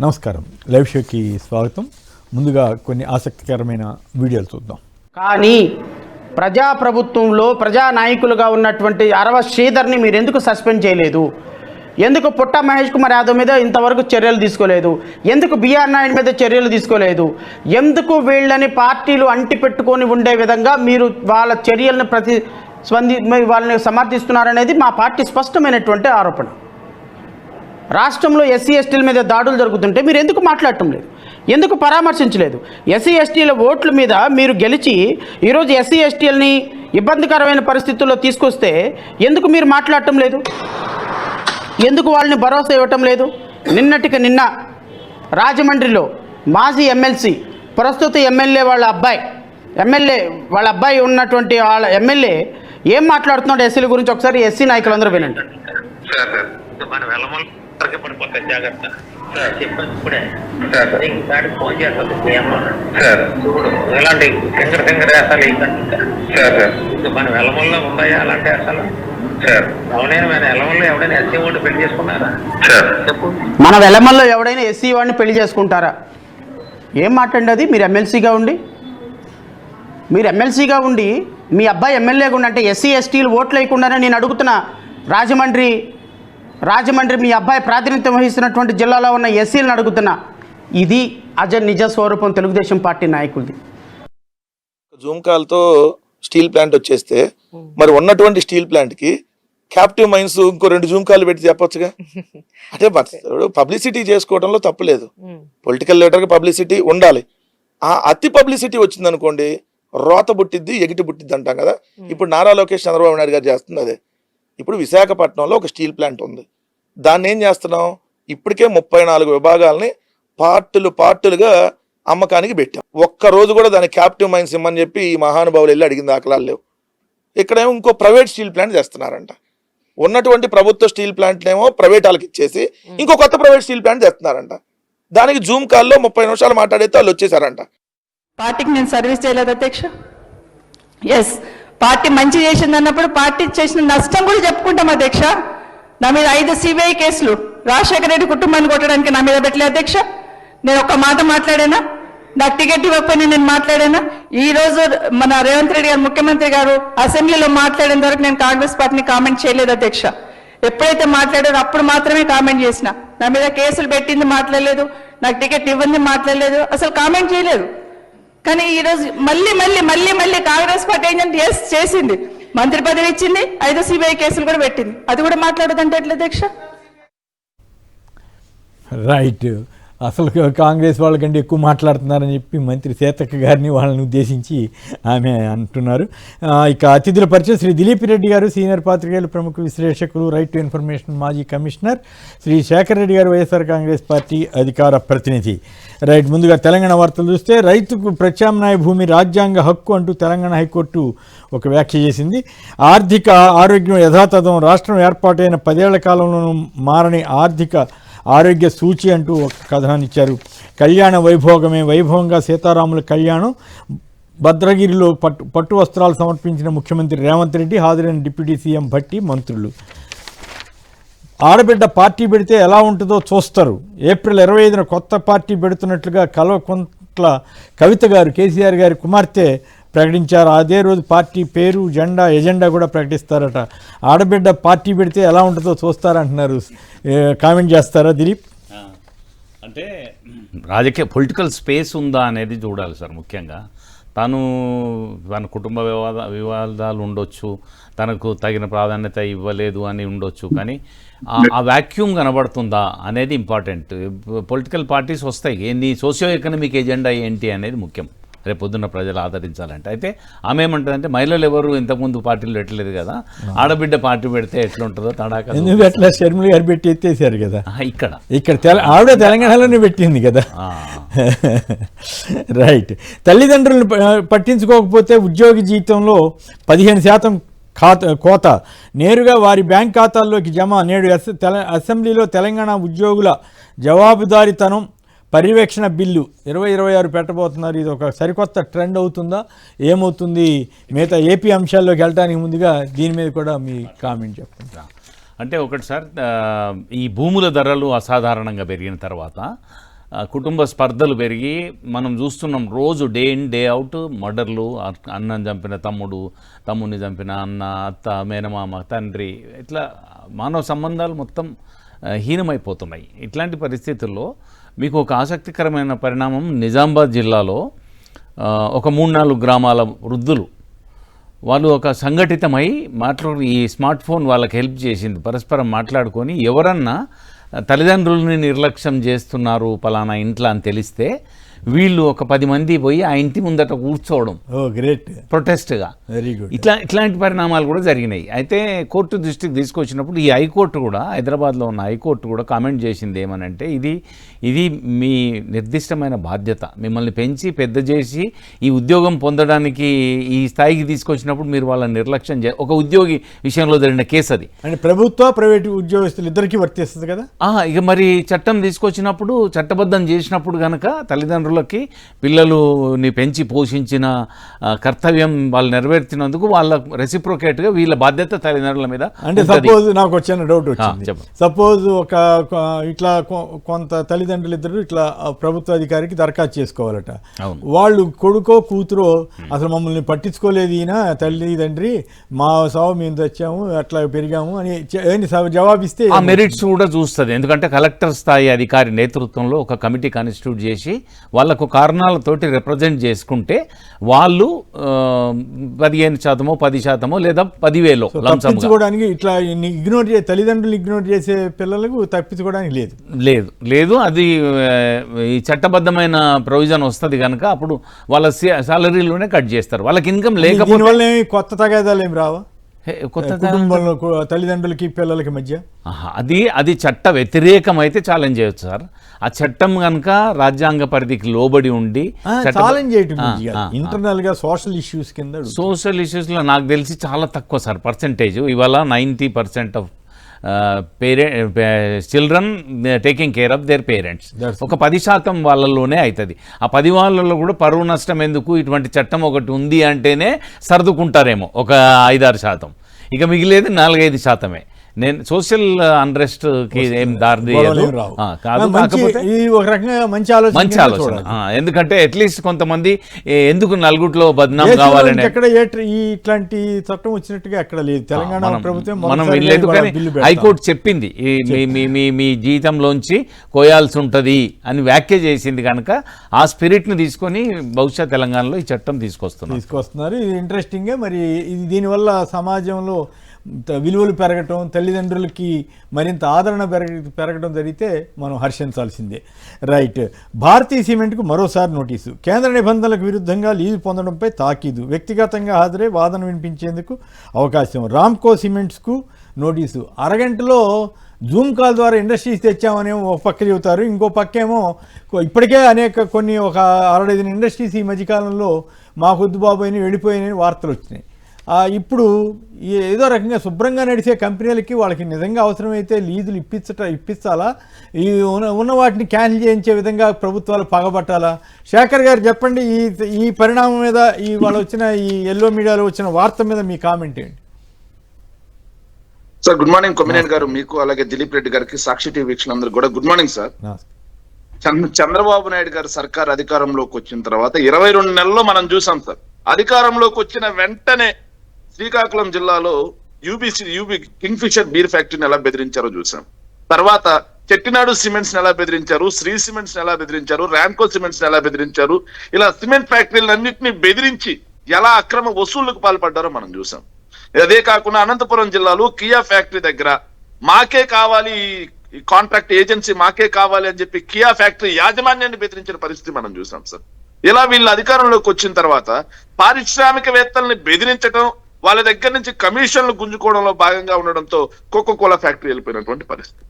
నమస్కారం, లైవ్ షోకి స్వాగతం. ముందుగా కొన్ని ఆసక్తికరమైన వీడియోలు చూద్దాం. కానీ ప్రజాప్రభుత్వంలో ప్రజానాయకులుగా ఉన్నటువంటి అరవ శ్రీధర్ని మీరు ఎందుకు సస్పెండ్ చేయలేదు? ఎందుకు పుట్ట మహేష్ కుమార్ యాదవ్ మీద ఇంతవరకు చర్యలు తీసుకోలేదు? ఎందుకు బిఆర్ నాయుడు మీద చర్యలు తీసుకోలేదు? ఎందుకు వీళ్ళని పార్టీలు అంటిపెట్టుకొని ఉండే విధంగా మీరు వాళ్ళ చర్యలను వాళ్ళని సమర్థిస్తున్నారనేది మా పార్టీ స్పష్టమైనటువంటి ఆరోపణ. రాష్ట్రంలో ఎస్సీ ఎస్టీల మీద దాడులు జరుగుతుంటే మీరు ఎందుకు మాట్లాడటం లేదు? ఎందుకు పరామర్శించలేదు? ఎస్సీ ఎస్టీల ఓట్ల మీద మీరు గెలిచి ఈరోజు ఎస్సీ ఎస్టీలని ఇబ్బందికరమైన పరిస్థితుల్లో తీసుకొస్తే ఎందుకు మీరు మాట్లాడటం లేదు? ఎందుకు వాళ్ళని భరోసా ఇవ్వటం లేదు? నిన్నటికి నిన్న రాజమండ్రిలో మాజీ ఎమ్మెల్సీ ప్రస్తుత ఎమ్మెల్యే వాళ్ళ అబ్బాయి ఉన్నటువంటి వాళ్ళ ఎమ్మెల్యే ఏం మాట్లాడుతున్నాడు ఎస్సీల గురించి ఒకసారి ఎస్సీ నాయకులందరూ వినండి. జాగ్రత్త చెప్పాను ఇప్పుడే ఇంకోసారి ఫోన్ చేస్తుంది చూడు ఎలాంటి సింగర్ అసలు మన వెలమల్లో ఉన్నాయా అలాంటి అసలు అవునైనా మన వెలమల్లో ఎవడైనా ఎస్సీ వాడిని పెళ్లి చేసుకున్నారా? చెప్పు. మన వెలమల్లో ఎవడైనా ఎస్సీ వాడిని పెళ్లి చేసుకుంటారా? ఏం మాట్లాడండి అది? మీరు ఎమ్మెల్సీగా ఉండి మీ అబ్బాయి ఎమ్మెల్యేగా ఉండి అంటే ఎస్సీ ఎస్టీలు ఓట్లు వేయకుండానే నేను అడుగుతున్నా. రాజమండ్రి మీ అబ్బాయి ప్రాతినిధ్యం వహిస్తున్నటువంటి జిల్లాలో ఉన్న ఎస్సీలను అడుగుతున్నా. ఇది నిజ స్వరూపం తెలుగుదేశం పార్టీ నాయకులది. జూమ్ కాల్తో స్టీల్ ప్లాంట్ వచ్చేస్తే మరి ఉన్నటువంటి స్టీల్ ప్లాంట్కి క్యాప్టివ్ మైన్స్ ఇంకో 2 జూమ్ కాల్ పెట్టి చెప్పొచ్చుగా. అంటే పబ్లిసిటీ చేసుకోవడంలో తప్పులేదు. పొలిటికల్ లీడర్కి పబ్లిసిటీ ఉండాలి. ఆ అతి పబ్లిసిటీ వచ్చింది అనుకోండి, రోత బుట్టిద్ది ఎగిటి బుట్టిద్ది అంటాం కదా. ఇప్పుడు నారా లోకేష్ చంద్రబాబు నాయుడు గారు చేస్తుంది అదే. ఇప్పుడు విశాఖపట్నంలో ఒక స్టీల్ ప్లాంట్ ఉంది. దాన్ని ఏం చేస్తున్నాం? ఇప్పటికే 34 విభాగాలని పార్టులుగా అమ్మకానికి పెట్టాం. ఒక్కరోజు కూడా దాని క్యాప్టివ్ మైన్స్ ఇమ్మని చెప్పి ఈ మహానుభావులు వెళ్ళి అడిగిన దాఖలాలు లేవు. ఇక్కడేమో ఇంకో ప్రైవేట్ స్టీల్ ప్లాంట్ చేస్తున్నారంట. ఉన్నటువంటి ప్రభుత్వ స్టీల్ ప్లాంట్నేమో ప్రైవేట్ వాళ్ళకి ఇచ్చేసి ఇంకో కొత్త ప్రైవేట్ స్టీల్ ప్లాంట్ చేస్తున్నారంట. దానికి జూమ్ కాల్లో 30 నిమిషాలు మాట్లాడితే వాళ్ళు వచ్చేసారంట. పార్టీకి నేను సర్వీస్ చేయలేదు అధ్యక్ష. ఎస్, పార్టీ మంచి చేసింది అన్నప్పుడు పార్టీ చేసిన నష్టం కూడా చెప్పుకుంటాం అధ్యక్ష. నా మీద 5 సిబిఐ కేసులు రాజశేఖర రెడ్డి కుటుంబాన్ని కొట్టడానికి నా మీద పెట్టలే అధ్యక్ష. నేను ఒక్క మాట మాట్లాడానా? నాకు టికెట్ ఇవ్వకపోయినా నేను మాట్లాడానా? ఈ రోజు మన రేవంత్ రెడ్డి గారు ముఖ్యమంత్రి గారు అసెంబ్లీలో మాట్లాడిన వరకు నేను కాంగ్రెస్ పార్టీని కామెంట్ చేయలేదు అధ్యక్ష. ఎప్పుడైతే మాట్లాడారో అప్పుడు మాత్రమే కామెంట్ చేసిన. నా మీద కేసులు పెట్టింది మాట్లాడలేదు, నాకు టికెట్ ఇవ్వండి మాట్లాడలేదు, అసలు కామెంట్ చేయలేదు. కానీ ఈరోజు మళ్ళీ కాంగ్రెస్ పార్టీ ఏంటంటే ఎస్ చేసింది, మంత్రి పదవి ఇచ్చింది, 5 సిబిఐ కేసులు కూడా పెట్టింది. అది కూడా మాట్లాడదంటే ఎట్లా అధ్యక్ష? రైట్. అసలు కాంగ్రెస్ వాళ్ళకంటే ఎక్కువ మాట్లాడుతున్నారని చెప్పి మంత్రి సీతక్క గారిని వాళ్ళని ఉద్దేశించి ఆమె అంటున్నారు. ఇక అతిథుల పరిచయం శ్రీ దిలీప్ రెడ్డి గారు, సీనియర్ పాత్రికేయులు, ప్రముఖ విశ్లేషకులు, రైట్ టు ఇన్ఫర్మేషన్ మాజీ కమిషనర్, శ్రీ శేఖర్ రెడ్డి గారు, వైఎస్ఆర్ కాంగ్రెస్ పార్టీ అధికార ప్రతినిధి. రైట్, ముందుగా తెలంగాణ వార్తలు చూస్తే, రైతుకు ప్రత్యామ్నాయ భూమి రాజ్యాంగ హక్కు అంటూ తెలంగాణ హైకోర్టు ఒక వ్యాఖ్య చేసింది. ఆర్థిక ఆరోగ్యం యథాతథం, రాష్ట్రం ఏర్పాటైన 10 ఏళ్ల కాలంలోనూ మారని ఆరోగ్య సూచి అంటూ ఒక కథనాన్ని ఇచ్చారు. కళ్యాణ వైభోగమే వైభవంగా సీతారాముల కళ్యాణం. భద్రగిరిలో పట్టు వస్త్రాలు సమర్పించిన ముఖ్యమంత్రి రేవంత్ రెడ్డి, హాజరైన డిప్యూటీ సీఎం భట్టి, మంత్రులు. ఆడబిడ్డ పార్టీ పెడితే ఎలా ఉంటుందో చూస్తారు. ఏప్రిల్ 25న కొత్త పార్టీ పెడుతున్నట్లుగా కల్వకుంట్ల కవిత గారు, కేసీఆర్ గారి కుమార్తె ప్రకటించారు. అదే రోజు పార్టీ పేరు, ఎజెండా కూడా ప్రకటిస్తారట. ఆడబిడ్డ పార్టీ పెడితే ఎలా ఉంటుందో చూస్తారంటున్నారు. కామెంట్ చేస్తారా దిలీప్? అంటే పొలిటికల్ స్పేస్ ఉందా అనేది చూడాలి సార్. ముఖ్యంగా తన కుటుంబ వివాదాలు ఉండొచ్చు, తనకు తగిన ప్రాధాన్యత ఇవ్వలేదు అని ఉండొచ్చు, కానీ ఆ వాక్యూమ్ కనబడుతుందా అనేది ఇంపార్టెంట్. పొలిటికల్ పార్టీస్ వస్తాయి, ఏంది సోషియో ఎకనామిక్ ఎజెండా ఏంటి అనేది ముఖ్యం రేపు పొద్దున్న ప్రజలు ఆదరించాలంటే. అయితే ఆమె ఏమంటుందంటే, మహిళలు ఎవరు ఇంతకుముందు పార్టీలు పెట్టలేదు కదా, ఆడబిడ్డ పార్టీ పెడితే ఎట్లుంటుందో తడాక. ఎట్లా షర్మిల గారు పెట్టి ఎత్తేసారు కదా. ఇక్కడ ఆవిడ తెలంగాణలోనే పెట్టింది కదా. రైట్. తల్లిదండ్రులను పట్టించుకోకపోతే ఉద్యోగి జీతంలో 15% కోత నేరుగా వారి బ్యాంక్ ఖాతాల్లోకి జమ. నేడు అసెంబ్లీలో తెలంగాణ ఉద్యోగుల జవాబుదారీతనం పర్యవేక్షణ బిల్లు 2026 పెట్టబోతున్నారు. ఇది ఒక సరికొత్త ట్రెండ్ అవుతుందా, ఏమవుతుంది? మిగతా ఏపీ అంశాల్లోకి వెళ్ళడానికి ముందుగా దీని మీద కూడా మీ కామెంట్ చెప్పండి. అంటే ఒకటి సార్, ఈ భూముల ధరలు అసాధారణంగా పెరిగిన తర్వాత కుటుంబ స్పర్ధలు పెరిగి మనం చూస్తున్నాం రోజు డే ఇన్ డే అవుట్ మర్డర్లు, అన్నని చంపిన తమ్ముడు, తమ్ముడిని చంపిన అన్న, అత్త, మేనమామ, తండ్రి, ఇట్లా మానవ సంబంధాలు మొత్తం హీనమైపోతున్నాయి. ఇట్లాంటి పరిస్థితుల్లో మీకు ఒక ఆసక్తికరమైన పరిణామం, నిజామాబాద్ జిల్లాలో ఒక 3-4 గ్రామాల వృద్ధులు వాళ్ళు ఒక సంఘటితమై ఈ స్మార్ట్ ఫోన్ వాళ్ళకి హెల్ప్ చేసింది. పరస్పరం మాట్లాడుకొని ఎవరన్నా తల్లిదండ్రులని నిర్లక్ష్యం చేస్తున్నారు పలానా ఇంట్లో అని తెలిస్తే వీళ్ళు ఒక 10 మంది పోయి ఆ ఇంటి ముందట కూర్చోవడం, గ్రేట్, ప్రొటెస్ట్గా. Very good. ఇట్లాంటి పరిణామాలు కూడా జరిగినాయి. అయితే కోర్టు దృష్టికి తీసుకొచ్చినప్పుడు ఈ హైకోర్టు కూడా, హైదరాబాద్లో ఉన్న హైకోర్టు కూడా కామెంట్ చేసింది ఏమనంటే, ఇది మీ నిర్దిష్టమైన బాధ్యత, మిమ్మల్ని పెంచి పెద్ద చేసి ఈ ఉద్యోగం పొందడానికి ఈ స్థాయికి తీసుకొచ్చినప్పుడు మీరు వాళ్ళని నిర్లక్ష్యం ఒక ఉద్యోగి విషయంలో జరిగిన కేసు అది. అంటే ప్రభుత్వ ప్రైవేటు ఉద్యోగస్తులు ఇద్దరికీ వర్తిస్తుంది కదా. ఇక మరి చట్టం తీసుకొచ్చినప్పుడు, చట్టబద్ధం చేసినప్పుడు కనుక తల్లిదండ్రులకి పిల్లలుని పెంచి పోషించిన కర్తవ్యం వాళ్ళు నెరవేర్చినందుకు వాళ్ళ రెసిప్రోకేట్గా వీళ్ళ బాధ్యత తల్లిదండ్రుల మీద. అంటే సపోజ్ నాకు వచ్చిన డౌట్ వచ్చింది, సపోజ్ ఇట్లా కొంత తల్లిదండ్రులు ఇద్దరు ఇట్లా ప్రభుత్వ అధికారికి దరఖాస్తు చేసుకోవాలట. వాళ్ళు కొడుకో కూతురో అసలు మమ్మల్ని పట్టించుకోలేదు ఈయన తల్లిదండ్రి, మా సావు మేము తెచ్చాము అట్లా పెరిగాము అని జవాబిస్తే ఆ మెరిట్స్ కూడా చూస్తుంది. ఎందుకంటే కలెక్టర్ స్థాయి అధికారి నేతృత్వంలో ఒక కమిటీ కాన్స్టిట్యూట్ చేసి వాళ్ళకు కారణాలతోటి రిప్రజెంట్ చేసుకుంటే వాళ్ళు 15%, 10% లేదా 10,000 తప్పించుకోవడానికి, ఇట్లా తల్లిదండ్రులు ఇగ్నోర్ చేసే పిల్లలకు తప్పించుకోవడానికి లేదు. అది ఈ చట్టబద్ధమైన ప్రొవిజన్ వస్తుంది కనుక అప్పుడు వాళ్ళ సాలరీలోనే కట్ చేస్తారు. వాళ్ళకి ఇన్కమ్ లేకపోతే కొత్త తగాదాలు ఏమి రావా కుటుంబంలో తల్లిదండ్రులకి పిల్లలకి మధ్య? అది చట్ట వ్యతిరేకం అయితే ఛాలెంజ్ చేయొచ్చు సార్. ఆ చట్టం కనుక రాజ్యాంగ పరిధికి లోబడి ఉండి ఛాలెంజ్ చేయటం ఇంటర్నల్ గా సోషల్ ఇష్యూస్ కింద. సోషల్ ఇష్యూస్లో నాకు తెలిసి చాలా తక్కువ సార్ పర్సెంటేజ్. ఇవాళ 90% of children taking care of their parents. ఒక 10% వాళ్ళలోనే అవుతుంది. ఆ 10 వాళ్ళలో కూడా పరువు నష్టం ఎందుకు, ఇటువంటి చట్టం ఒకటి ఉంది అంటేనే సర్దుకుంటారేమో ఒక 5-6%. ఇక మిగిలేదు 4-5%. నేను సోషల్ అన్రెస్ట్ కి ఏం దారి కాదు. కాకపోతే ఒక రకంగా మంచి ఆలోచన. ఎందుకంటే అట్లీస్ట్ కొంతమంది ఎందుకు నలుగుట్లో బద్నాం కావాలని ఇట్లాంటి చట్టం వచ్చినట్టుగా ఎక్కడ లేదు తెలంగాణ ప్రభుత్వం. మనం వెళ్ళలేదు, కానీ హైకోర్టు చెప్పింది మీ జీతంలోంచి కోయాల్సి ఉంటుంది అని వ్యాఖ్య చేసింది కనుక ఆ స్పిరిట్ ని తీసుకొని బహుశా తెలంగాణలో ఈ చట్టం తీసుకొస్తున్నారు. ఇది ఇంట్రెస్టింగే. మరి దీనివల్ల సమాజంలో విలువలు పెరగటం, తల్లిదండ్రులకి మరింత ఆదరణ పెరగడం జరిగితే మనం హర్షించాల్సిందే. రైట్. భారతీయ సిమెంట్కు మరోసారి నోటీసు. కేంద్ర నిబంధనలకు విరుద్ధంగా లీజు పొందడంపై తాకీదు. వ్యక్తిగతంగా హాజరై వాదన వినిపించేందుకు అవకాశం. రామ్కో సిమెంట్స్కు నోటీసు. అరగంటలో జూమ్ కాల్ ద్వారా ఇండస్ట్రీస్ తెచ్చామని ఒక పక్క చెబుతారు, ఇంకో పక్కేమో ఇప్పటికే కొన్ని ఒక 65 ఇండస్ట్రీస్ ఈ మధ్యకాలంలో మాకొద్దు బాబు అని వెళ్ళిపోయినాయని వార్తలు వచ్చినాయి. ఇప్పుడు ఏదో రకంగా శుభ్రంగా నడిచే కంపెనీలకి వాళ్ళకి నిజంగా అవసరమైతే లీజులు ఇప్పించాలా, ఈ ఉన్న వాటిని క్యాన్సిల్ చేయించే విధంగా ప్రభుత్వాలు పగబట్టాలా? శేఖర్ గారు చెప్పండి, ఈ పరిణామం మీద వాళ్ళు వచ్చిన ఈ ఎల్లో మీడియాలో వచ్చిన వార్త మీద మీ కామెంట్ ఏంటి? సార్ గుడ్ మార్నింగ్ కొమ్మినేని గారు, మీకు అలాగే దిలీప్ రెడ్డి గారికి, సాక్షి టీవీ వీక్షకులందరూ కూడా good morning sir. Chandrababu Naidu గారు సర్కార్ అధికారంలోకి వచ్చిన తర్వాత 22 నెలల్లో మనం చూసాం సార్. అధికారంలోకి వచ్చిన వెంటనే శ్రీకాకుళం జిల్లాలో యూబీ కింగ్ ఫిషర్ బీర్ ఫ్యాక్టరీని ఎలా బెదిరించారో చూసాం. తర్వాత చెట్టినాడు సిమెంట్స్ ఎలా బెదిరించారు, శ్రీ సిమెంట్స్ ఎలా బెదిరించారు, ర్యాంకో సిమెంట్స్ ఎలా బెదిరించారు. ఇలా సిమెంట్ ఫ్యాక్టరీలన్నింటినీ బెదిరించి ఎలా అక్రమ వసూళ్లకు పాల్పడ్డారో మనం చూసాం. అదే కాకుండా అనంతపురం జిల్లాలో కియా ఫ్యాక్టరీ దగ్గర మాకే కావాలి, ఈ కాంట్రాక్ట్ ఏజెన్సీ మాకే కావాలి అని చెప్పి కియా ఫ్యాక్టరీ యాజమాన్యాన్ని బెదిరించిన పరిస్థితి మనం చూసాం సార్. ఇలా వీళ్ళు అధికారంలోకి వచ్చిన తర్వాత పారిశ్రామికవేత్తల్ని బెదిరించడం, వాళ్ళ దగ్గర నుంచి కమిషన్లు గుంజుకోవడంలో భాగంగా ఉండడంతో కోకోకోలా ఫ్యాక్టరీ వెళ్ళిపోయినటువంటి పరిస్థితి.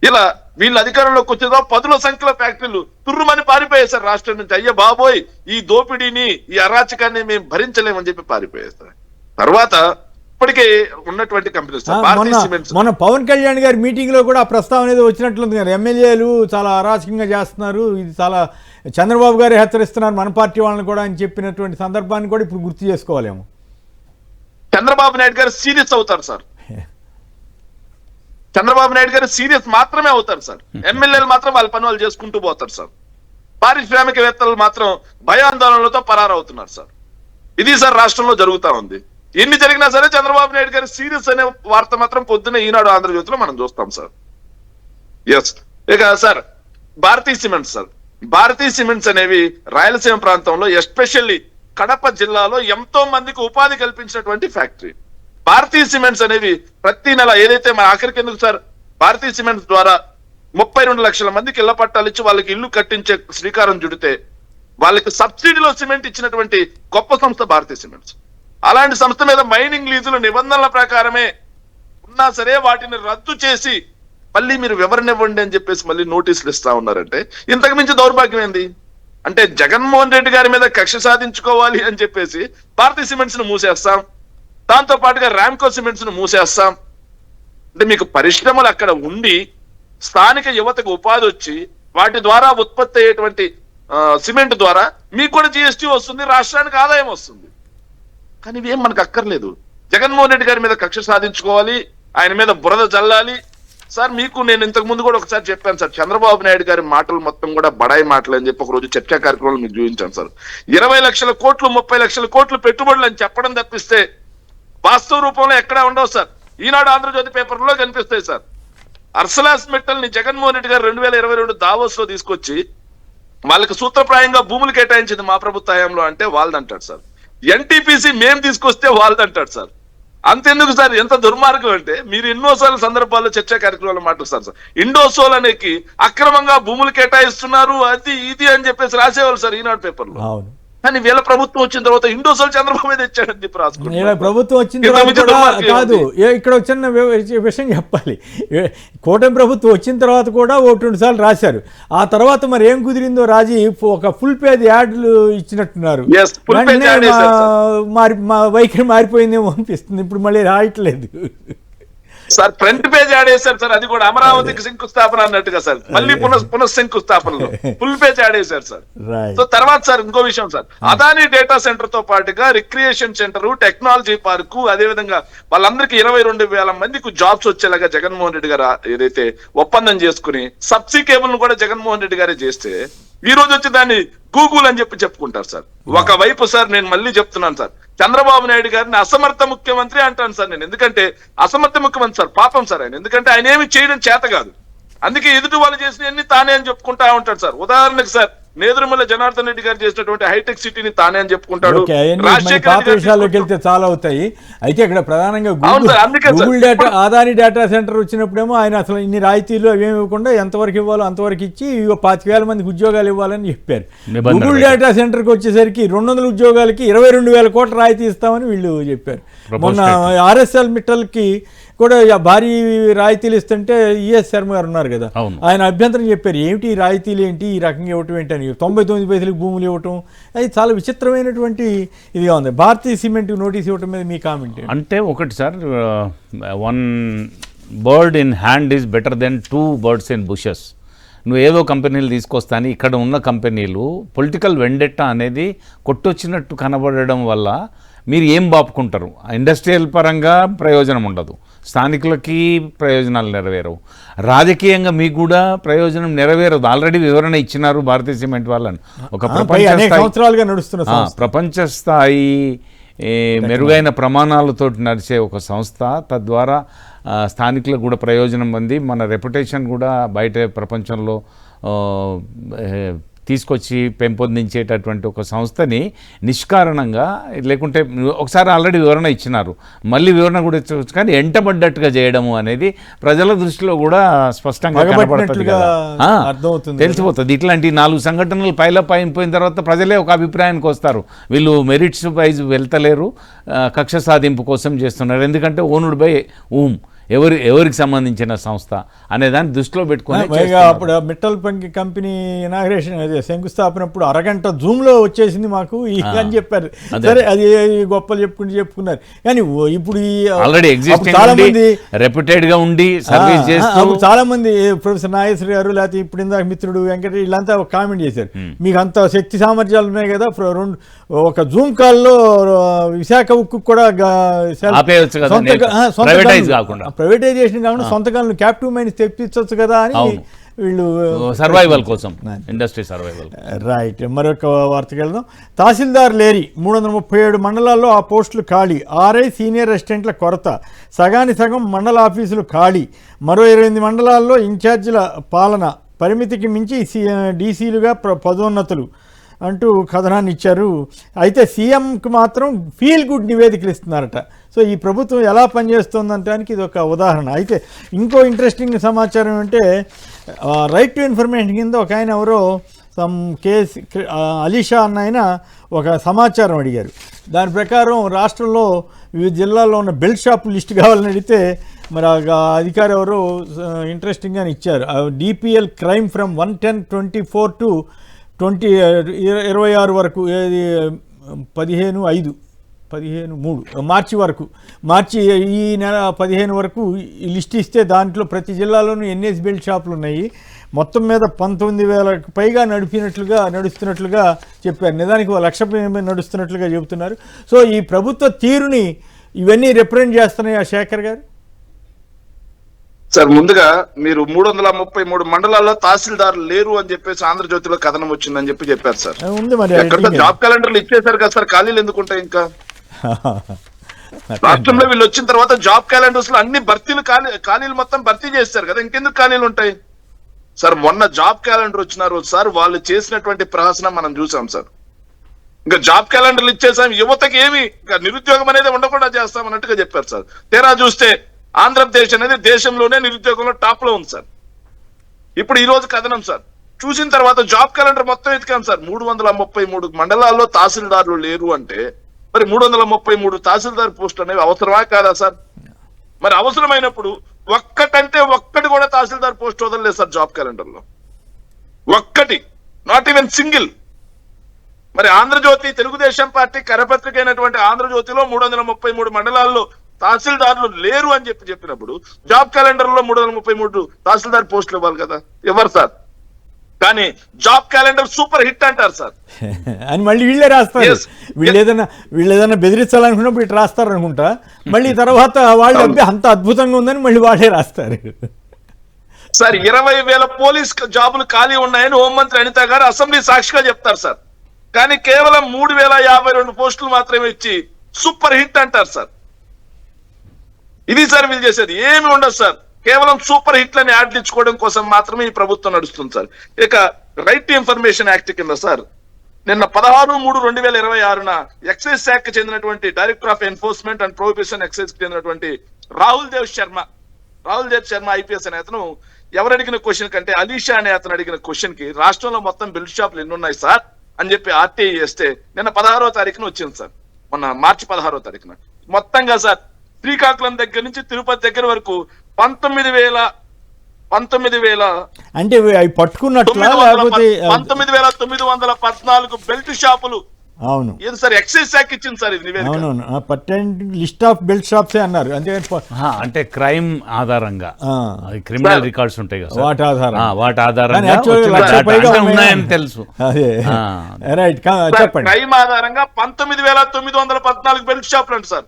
ఇలా వీళ్ళు అధికారంలోకి వచ్చేదో 10ల సంఖ్యలో ఫ్యాక్టరీలు తుర్రుమని పారిపోయాయి సార్ రాష్ట్రం నుంచి. అయ్య బాబోయ్, ఈ దోపిడీని, ఈ అరాచకాన్ని మేము భరించలేమని చెప్పి పారిపోయాయి సార్. తర్వాత ఇప్పటికే ఉన్నటువంటి కంపెనీస్ మన పవన్ కళ్యాణ్ గారి మీటింగ్ లో కూడా ఆ ప్రస్తావన అనేది వచ్చినట్లుంది కదా, ఎమ్మెల్యేలు చాలా అరాచకంగా చేస్తున్నారు, ఇది చాలా చంద్రబాబు గారే హెచ్చరిస్తున్నారు మన పార్టీ వాళ్ళని కూడా అని చెప్పినటువంటి సందర్భాన్ని కూడా ఇప్పుడు గుర్తు చేసుకోవాలేమో. చంద్రబాబు నాయుడు గారు సీరియస్ అవుతారు సార్. చంద్రబాబు నాయుడు గారు సీరియస్ మాత్రమే అవుతారు సార్. ఎమ్మెల్యేలు మాత్రం వాళ్ళ పని వాళ్ళు చేసుకుంటూ పోతారు సార్. పారిశ్రామికవేత్తలు మాత్రం భయాందోళనలతో పరారవుతున్నారు సార్. ఇది సార్ రాష్ట్రంలో జరుగుతా ఉంది. ఎన్ని జరిగినా సరే చంద్రబాబు నాయుడు గారు సీరియస్ అనే వార్త మాత్రం పొద్దున్న ఈనాడు ఆంధ్రజ్యోతిలో మనం చూస్తాం సార్. ఎస్. ఇక sir Bharathi cements sir, Bharathi cements అనేవి రాయలసీమ ప్రాంతంలో ఎస్పెషల్లీ కడప జిల్లాలో ఎంతో మందికి ఉపాధి కల్పించినటువంటి ఫ్యాక్టరీ. భారతీ సిమెంట్స్ అనేవి ప్రతి నెల ఏదైతే మన ఆఖరికి ఎందుకు సార్, భారతీ సిమెంట్స్ ద్వారా 32 లక్షల మందికి ఇళ్ల పట్టాలు ఇచ్చి వాళ్ళకి ఇల్లు కట్టించే శ్రీకారం చుడితే వాళ్ళకి సబ్సిడీలో సిమెంట్ ఇచ్చినటువంటి గొప్ప సంస్థ భారతీ సిమెంట్స్. అలాంటి సంస్థ మీద మైనింగ్ లీజులు నిబంధనల ప్రకారమే ఉన్నా సరే వాటిని రద్దు చేసి మళ్ళీ మీరు వివరణ అని చెప్పేసి మళ్ళీ నోటీసులు ఇస్తా ఉన్నారంటే ఇంతకు మించి దౌర్భాగ్యం ఏంది? అంటే జగన్మోహన్ రెడ్డి గారి మీద కక్ష సాధించుకోవాలి అని చెప్పేసి భారతీ సిమెంట్స్ ను మూసేస్తాం, దాంతో పాటుగా రామ్కో సిమెంట్స్ ను మూసేస్తాం. అంటే మీకు పరిశ్రమలు అక్కడ ఉండి స్థానిక యువతకు ఉపాధి వచ్చి వాటి ద్వారా ఉత్పత్తి అయ్యేటువంటి సిమెంట్ ద్వారా మీకు కూడా జిఎస్టీ వస్తుంది, రాష్ట్రానికి ఆదాయం వస్తుంది. కానీ ఇవేం మనకు అక్కర్లేదు. జగన్మోహన్ రెడ్డి గారి మీద కక్ష సాధించుకోవాలి, ఆయన మీద బురద జల్లాలి. సార్ మీకు నేను ఇంతకు ముందు కూడా ఒకసారి చెప్పాను సార్, చంద్రబాబు నాయుడు గారి మాటలు మొత్తం కూడా బడాయి మాటలు అని చెప్పి ఒక రోజు చర్చా కార్యక్రమాలు మీకు చూపించాను సార్. 20 లక్షల కోట్లు 30 లక్షల కోట్లు పెట్టుబడులు అని చెప్పడం తప్పిస్తే వాస్తవ రూపంలో ఎక్కడా ఉండవు సార్. ఈనాడు ఆంధ్రజ్యోతి పేపర్లో కనిపిస్తాయి సార్. అర్సలాస్ మెటల్ ని జగన్మోహన్ రెడ్డి గారు 2022 దావోస్ లో తీసుకొచ్చి వాళ్ళకి సూత్రప్రాయంగా భూములు కేటాయించింది మా ప్రభుత్వ హయాంలో అంటే వాళ్ళదంటాడు సార్. ఎన్టీపీసీ మేం తీసుకొస్తే వాళ్ళదంటాడు సార్. అంతెందుకు సార్, ఎంత దుర్మార్గం అంటే మీరు ఎన్నోసార్లు సందర్భాల్లో చర్చా కార్యక్రమాలు మాట్లాడుతారు సార్. ఇండోసోల్ అనేది అక్రమంగా భూములు కేటాయిస్తున్నారు అది ఇది అని చెప్పేసి రాసేవాళ్ళు సార్ ఈనాడు పేపర్లో. కానీ వీళ్ళ ప్రభుత్వం వచ్చిన తర్వాత ఇండోసోల్ చంద్రబాబు మీద ఇచ్చాడని చెప్పి రాసుకుంటారు. ప్రభుత్వం వచ్చిన తర్వాత కాదు, ఇక్కడ ఒక చిన్న విషయం చెప్పాలి. కూటమి ప్రభుత్వం వచ్చిన తర్వాత కూడా 1-2 సార్లు రాశారు. ఆ తర్వాత మరి ఏం కుదిరిందో రాజీ ఒక ఫుల్ పేజ్ యాడ్లు ఇచ్చినట్టున్నారు. మా వైఖరి మారిపోయిందేమో అనిపిస్తుంది, ఇప్పుడు మళ్ళీ రాయట్లేదు సార్. ఫ్రంట్ పేజ్ యాడ్ చేశారు సార్, అది కూడా అమరావతికి శంకుస్థాపన అన్నట్టుగా సార్, మళ్ళీ పునఃశంకుస్థాపనలో ఫుల్ పేజ్ యాడ్ చేశారు సార్. సో తర్వాత సార్ ఇంకో విషయం సార్, అదానీ డేటా సెంటర్ తో పాటుగా రిక్రియేషన్ సెంటర్, టెక్నాలజీ పార్కు, అదే విధంగా వాళ్ళందరికీ 22,000 మందికి జాబ్స్ వచ్చేలాగా జగన్మోహన్ రెడ్డి గారు ఏదైతే ఒప్పందం చేసుకుని సబ్సీ కేబుల్ ను కూడా జగన్మోహన్ రెడ్డి గారే చేస్తే ఈ రోజు వచ్చి దాన్ని గూగుల్ అని చెప్పుకుంటారు సార్. ఒకవైపు సార్ నేను మళ్ళీ చెప్తున్నాను సార్, చంద్రబాబు నాయుడు గారిని అసమర్థ ముఖ్యమంత్రి అంటాను సార్ నేను. ఎందుకంటే అసమర్థ ముఖ్యమంత్రి సార్, పాపం సార్ ఆయన. ఎందుకంటే ఆయన ఏమి చేయడం చేత కాదు, అందుకే ఎదుటి వాళ్ళు చేసినవన్నీ తానే అని చెప్పుకుంటా ఉంటాడు సార్. ఉదాహరణకు సార్ నేదురుమల్ల జనార్దన్ రెడ్డి గారు చేసినటువంటి హైటెక్ సిటీని తానే అని చెప్పుకుంటాడు. విషయాల్లోకి వెళ్తే చాలా అవుతాయి. అయితే ఇక్కడ ప్రధానంగా Google data Adani data centre వచ్చినప్పుడేమో ఆయన అసలు ఇన్ని రాయితీలు అవేమి ఇవ్వకుండా ఎంతవరకు ఇవ్వాలో అంతవరకు ఇచ్చి 25,000 మందికి ఉద్యోగాలు ఇవ్వాలని చెప్పారు. గూగుల్ డేటా సెంటర్కి వచ్చేసరికి 200 ఉద్యోగాలకి 22,000 కోట్ల రాయితీ ఇస్తామని వీళ్ళు చెప్పారు. మొన్న ఆర్ఎస్ఎల్ మిట్టల్కి కూడా భారీ రాయితీలు ఇస్తుంటే ఈఎస్ శర్మ గారు ఉన్నారు కదా, ఆయన అభ్యంతరం చెప్పారు, ఏమిటి ఈ రాయితీలు ఏంటి, ఈ రకంగా ఇవ్వటం ఏంటి అని. 99 పైసలకు భూములు ఇవ్వటం అది చాలా విచిత్రమైనటువంటి ఇదిగా ఉంది. భారతీయ సిమెంట్ నోటీస్ ఇవ్వటం మీద మీ కామెంట్ అంటే? ఒకటి sir, 1 bird in hand is better than 2 birds in bushes. నువ్వు ఏదో కంపెనీలు తీసుకొస్తాను, ఇక్కడ ఉన్న కంపెనీలు పొలిటికల్ వెండెట్టా అనేది కొట్టొచ్చినట్టు కనబడడం వల్ల మీరు ఏం బాపుకుంటారు? ఇండస్ట్రియల్ పరంగా ప్రయోజనం ఉండదు, స్థానికులకి ప్రయోజనాలు నెరవేరవు, రాజకీయంగా మీకు కూడా ప్రయోజనం నెరవేరదు. ఆల్రెడీ వివరణ ఇచ్చినారు భారతీయ సిమెంట్ వాళ్ళని. ఒక ప్రపంచ స్థాయి మెరుగైన ప్రమాణాలతో నడిచే ఒక సంస్థ, తద్వారా స్థానికులకు కూడా ప్రయోజనం పొంది మన రెప్యుటేషన్ కూడా బయట ప్రపంచంలో తీసుకొచ్చి పెంపొందించేటటువంటి ఒక సంస్థని నిష్కారణంగా, లేకుంటే ఒకసారి ఆల్రెడీ వివరణ ఇచ్చినారు, మళ్ళీ వివరణ కూడా ఇచ్చవచ్చు, కానీ ఎంటబడ్డట్టుగా చేయడము అనేది ప్రజల దృష్టిలో కూడా స్పష్టంగా కనబడుతుంది కదా, తెలిసిపోతుంది. ఇట్లాంటి 4 సంఘటనలు పైలప్ అయిపోయిన తర్వాత ప్రజలే ఒక అభిప్రాయానికి వస్తారు, వీళ్ళు మెరిట్స్ వైజ్ వెళ్తలేరు, కక్ష సాధింపు కోసం చేస్తున్నారు. ఎందుకంటే ఓన్డ్ బై ఊమ్, ఎవరికి సంబంధించిన సంస్థ అనే దాన్ని దృష్టిలో పెట్టుకుని అప్పుడు మిట్టల్ కంపెనీ ఇనాగ్రేషన్ శంకుస్థాపన అప్పుడు అరగంట జూమ్లో వచ్చేసింది మాకు అని చెప్పారు. సరే, అది గొప్పలు చెప్పుకున్నారు. కానీ ఇప్పుడు ఆల్రెడీ చాలా మంది రెప్యూటెడ్ గా ఉండి సర్వీస్ చేస్తూ చాలా మంది ప్రొఫెసర్ నాగేశ్వర గారు, లేకపోతే ఇప్పుడు ఇందాక మిత్రుడు వెంకట, వీళ్ళంతా ఒక కామెంట్ చేశారు, మీకు అంత శక్తి సామర్థ్యాలు ఉన్నాయి కదా, ఒక జూమ్ కాల్లో విశాఖ ఉక్కు కూడా ప్రైవేటైజ్ కాకుండా ప్రైవేటైజేషన్ కాకుండా సొంత గనులు క్యాప్టివ్ మైన్స్ తెప్పించవచ్చు కదా అని అవును. వీళ్ళు సర్వైవల్ కోసం, ఇండస్ట్రీ సర్వైవల్. రైట్. మరొక వార్తకి వెళ్దాం. తహసీల్దార్ లేరి 337 మండలాల్లో ఆ పోస్టులు ఖాళీ. ఆర్ఐ సీనియర్ అసిస్టెంట్ల కొరత. సగానికి సగం మండల ఆఫీసులు ఖాళీ. మరో 28 మండలాల్లో ఇన్ఛార్జీల పాలన. పరిమితికి మించి డీసీలుగా పదోన్నతులు అంటూ కథనాన్ని ఇచ్చారు. అయితే సీఎంకి మాత్రం ఫీల్ గుడ్ నివేదికలు ఇస్తున్నారట. సో ఈ ప్రభుత్వం ఎలా పనిచేస్తుందంటానికి ఇది ఒక ఉదాహరణ. అయితే ఇంకో ఇంట్రెస్టింగ్ సమాచారం అంటే రైట్ టు ఇన్ఫర్మేషన్ కింద ఒక ఆయన ఎవరో సమ్ కేస్ అలీషా అన్న ఆయన ఒక సమాచారం అడిగారు. దాని ప్రకారం రాష్ట్రంలో వివిధ జిల్లాల్లో ఉన్న బెల్ట్ షాప్ లిస్ట్ కావాలని అడిగితే మరి అధికారి ఎవరో ఇంట్రెస్టింగ్గా ఇచ్చారు. డిపిఎల్ క్రైమ్ ఫ్రమ్ 110/24 to 26 వరకు, 15/3 మార్చి వరకు, మార్చి ఈ నెల 15 వరకు ఈ లిస్ట్ ఇస్తే దాంట్లో ప్రతి జిల్లాలోనూ ఎన్ఎస్ బెల్ట్ షాపులు ఉన్నాయి. మొత్తం మీద 19,000కు పైగా నడుస్తున్నట్లుగా చెప్పారు. నిజానికి 1,00,000 నడుస్తున్నట్లుగా చెబుతున్నారు. సో ఈ ప్రభుత్వ తీరుని ఇవన్నీ రిప్రజెంట్ చేస్తున్నాయి ఆ శేఖర్ గారు. సార్ ముందుగా మీరు 333 మండలాల్లో తహసీల్దారులు లేరు అని చెప్పేసి ఆంధ్రజ్యోతిలో కథనం వచ్చిందని చెప్పారు సార్. ఉంది మరి ఎక్కడ జాబ్ క్యాలెండర్లు ఇచ్చేసారు కదా సార్, ఖాళీలు ఎందుకు ఉంటాయి? ఇంకా రాష్ట్రంలో వీళ్ళు వచ్చిన తర్వాత జాబ్ క్యాలెండర్స్ లో అన్ని ఖాళీలు మొత్తం భర్తీ చేస్తారు కదా, ఇంకెందుకు ఖాళీలు ఉంటాయి సార్? మొన్న జాబ్ క్యాలెండర్ వచ్చిన రోజు సార్ వాళ్ళు చేసినటువంటి ప్రహసనం మనం చూసాం సార్. ఇంకా జాబ్ క్యాలెండర్లు ఇచ్చేసాం, యువతకి ఏమి ఇంకా నిరుద్యోగం అనేది ఉండకుండా చేస్తాం అన్నట్టుగా చెప్పారు సార్. తీరా చూస్తే ఆంధ్రప్రదేశ్ అనేది దేశంలోనే నిరుద్యోగంలో టాప్ లో ఉంది సార్. ఇప్పుడు ఈ రోజు కథనం సార్ చూసిన తర్వాత జాబ్ క్యాలెండర్ మొత్తం ఎత్తుకాం సార్. 333 మండలాల్లో తహసీల్దారులు లేరు అంటే మరి 333 తహసీల్దార్ పోస్టులు అనేవి అవసరమా కాదా సార్? మరి అవసరమైనప్పుడు ఒక్కటి కూడా తహసీల్దార్ పోస్ట్ వదలలేదు సార్ జాబ్ క్యాలెండర్ లో, ఒక్కటి, నాట్ ఈవెన్ సింగిల్. మరి ఆంధ్రజ్యోతి తెలుగుదేశం పార్టీ కరపత్రిక అయినటువంటి ఆంధ్రజ్యోతిలో 333 మండలాల్లో తహసీల్దారులు లేరు అని చెప్పినప్పుడు జాబ్ క్యాలెండర్ లో 333 తహసీల్దార్ పోస్టులు ఇవ్వాలి కదా, ఎవరు సార్? కానీ జాబ్ క్యాలెండర్ సూపర్ హిట్ అంటారు సార్ అని మళ్ళీ వీళ్ళే రాస్తారు. వీళ్ళు ఏదైనా బెదిరించాలనుకున్నప్పుడు ఇటు రాస్తారు అనుకుంటా. మళ్ళీ తర్వాత వాళ్ళు అంత అద్భుతంగా ఉందని మళ్ళీ వాళ్ళే రాస్తారు సార్. 20,000 పోలీస్ జాబులు ఖాళీ ఉన్నాయని హోంమంత్రి అనిత గారు అసెంబ్లీ సాక్షిగా చెప్తారు సార్. కానీ కేవలం 3,052 పోస్టులు మాత్రమే ఇచ్చి సూపర్ హిట్ అంటారు సార్. ఇది సార్ వీళ్ళు చేసేది, ఏమి ఉండదు సార్. కేవలం సూపర్ హిట్లని యాడ్లు ఇచ్చుకోవడం కోసం మాత్రమే ఈ ప్రభుత్వం నడుస్తుంది సార్. ఇక రైట్ టు ఇన్ఫర్మేషన్ యాక్ట్ కింద సార్ నిన్న 16/3/2026న ఎక్సైజ్ శాఖకు చెందినటువంటి director of enforcement and prohibition excise కి చెందినటువంటి రాహుల్ దేవ్ శర్మ ఐపీఎస్ అనే అతను ఎవరు అడిగిన క్వశ్చన్ కంటే అలీషా అనే అతను అడిగిన క్వశ్చన్ కి రాష్ట్రంలో మొత్తం బెల్ట్ షాపులు ఎన్ని ఉన్నాయి సార్ అని చెప్పి ఆర్టీఐ చేస్తే నిన్న 16వ తారీఖున వచ్చింది సార్. మొన్న మార్చి 16వ తారీఖున మొత్తంగా సార్ శ్రీకాకుళం దగ్గర నుంచి తిరుపతి దగ్గర వరకు 19,000 అంటే అవి పట్టుకున్నట్లా లేకపోతే 19,914 బెల్ట్ షాపులు. అవును, ఏది సార్ ఎక్సైజ్ శాఖ ఇచ్చింది సార్ ఇది నివేదిక. అవునవును, లిస్ట్ ఆఫ్ బెల్ట్ షాప్స్ అన్నారు. అంటే క్రైమ్ ఆధారంగా క్రిమినల్ రికార్డ్స్ ఉంటాయి కదా, వాటి ఆధారంగా ఉన్నాయని తెలుసు. క్రైమ్ ఆధారంగా 19,914 బెల్ట్ షాపులు అంట సార్.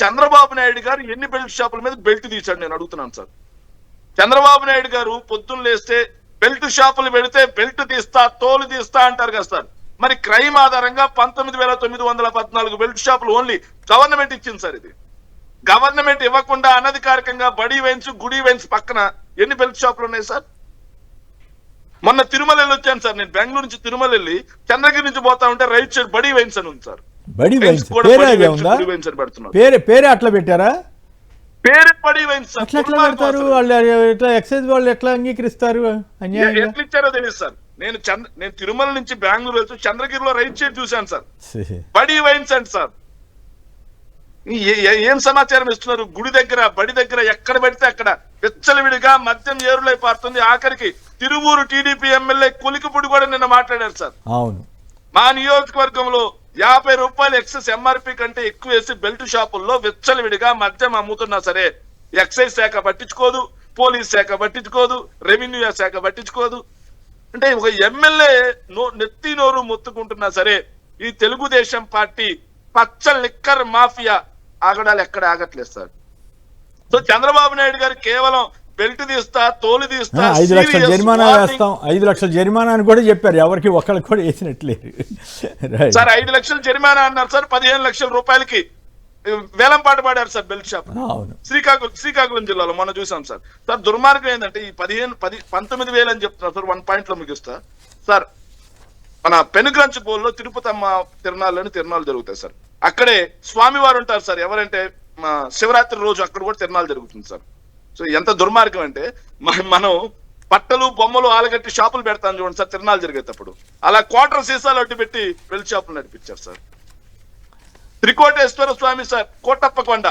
చంద్రబాబు నాయుడు గారు ఎన్ని బెల్ట్ షాపుల మీద బెల్ట్ తీశాడు నేను అడుగుతున్నాను సార్. చంద్రబాబు నాయుడు గారు పొద్దున్న లేస్తే బెల్ట్ షాపులు పెడితే బెల్ట్ తీస్తా తోలు తీస్తా అంటారు కదా సార్. మరి క్రైమ్ ఆధారంగా 19,914 బెల్ట్ షాపులు ఓన్లీ గవర్నమెంట్ ఇచ్చింది సార్. ఇది గవర్నమెంట్ ఇవ్వకుండా అనధికారికంగా బడి వైన్స్ గుడి వైన్స్ పక్కన ఎన్ని బెల్ట్ షాపులు ఉన్నాయి సార్? మొన్న తిరుమల వెళ్ళి వచ్చాను సార్ నేను. బెంగళూరు నుంచి తిరుమల వెళ్ళి చంద్రగిరి నుంచి పోతా ఉంటే రైట్ సైడ్ బడి వైన్స్ అని ఉంది సార్. బడి వైన్స్ అని పెడుతున్నారు. పేరే అట్లా పెట్టారా? పేరు బడి వైన్స్ అట్లా పెడతారు వాళ్ళు. ఎట్లా ఎక్సైజ్ వాళ్ళు ఎట్లా అంగీకరిస్తారు? ఎట్లా ఇచ్చారో తెలియదు సార్. నేను తిరుమల నుంచి బెంగళూరు వెళ్తూ చంద్రగిరిలో రైట్ సైడ్ చూశాను సార్, బడి వైన్స్ అండి సార్. ఏం సమాచారం ఇస్తున్నారు? గుడి దగ్గర బడి దగ్గర ఎక్కడ పెడితే అక్కడ విచ్చలవిడిగా మద్యం ఏరులై పారుతుంది. ఆఖరికి తిరువూరు టీడీపీ ఎమ్మెల్యే కొలికిపూడి కూడా నిన్న మాట్లాడారు సార్. అవును, మా నియోజకవర్గంలో 50 రూపాయలు ఎక్సెస్ ఎంఆర్పి కంటే ఎక్కువ వేసి బెల్ట్ షాపుల్లో విచ్చలవిడిగా మద్యం అమ్ముతున్నా సరే ఎక్సైజ్ శాఖ పట్టించుకోదు, పోలీస్ శాఖ పట్టించుకోదు, రెవెన్యూ శాఖ పట్టించుకోదు. అంటే ఒక ఎమ్మెల్యే నెత్తి నోరు మొత్తుకుంటున్నా సరే ఈ తెలుగుదేశం పార్టీ పచ్చ లిక్కర్ మాఫియా ఆగడాలు ఎక్కడ ఆగట్లేదు సార్. సో చంద్రబాబు నాయుడు గారు కేవలం బెల్ట్ తీస్తా, తోలు తీస్తా, 5 లక్షల serious జరిమానా warning. వేస్తాం, 5 లక్షల జరిమానా అని కూడా చెప్పారు. ఎవరికి ఒకళ్ళకి కూడా వేసినట్లేదు. Right. సార్ 5 లక్షలు జరిమానా అన్నారు సార్. 15 లక్షల రూపాయలకి వేలం పాట పాడారు సార్ బెల్ట్ షాప్. అవును. శ్రీకాకుళం జిల్లాలో మొన్న చూసాం సార్. సార్ దుర్మార్గం ఏంటంటే ఈ 19,000 అని చెప్తున్నారు సార్. 1 పాయింట్ లో ముగిస్తా సార్. మన పెనుగ్రంచ్ పోల్లో తిరుపతమ్మ తిరణాలు జరుగుతాయి సార్. అక్కడే స్వామివారు ఉంటారు సార్. ఎవరంటే శివరాత్రి రోజు అక్కడ కూడా తిరణాలు జరుగుతుంది సార్. సో ఎంత దుర్మార్గం అంటే మనం బట్టలు బొమ్మలు ఆలగట్టి షాపులు పెడతాం చూడండి సార్ తిరణాలు జరిగేటప్పుడు, అలా క్వార్టర్ సీసాలు అడ్డు పెట్టి బెల్ట్ షాపులు నడిపించారు సార్. త్రికోటేశ్వర స్వామి సార్ కోటప్పకొండ,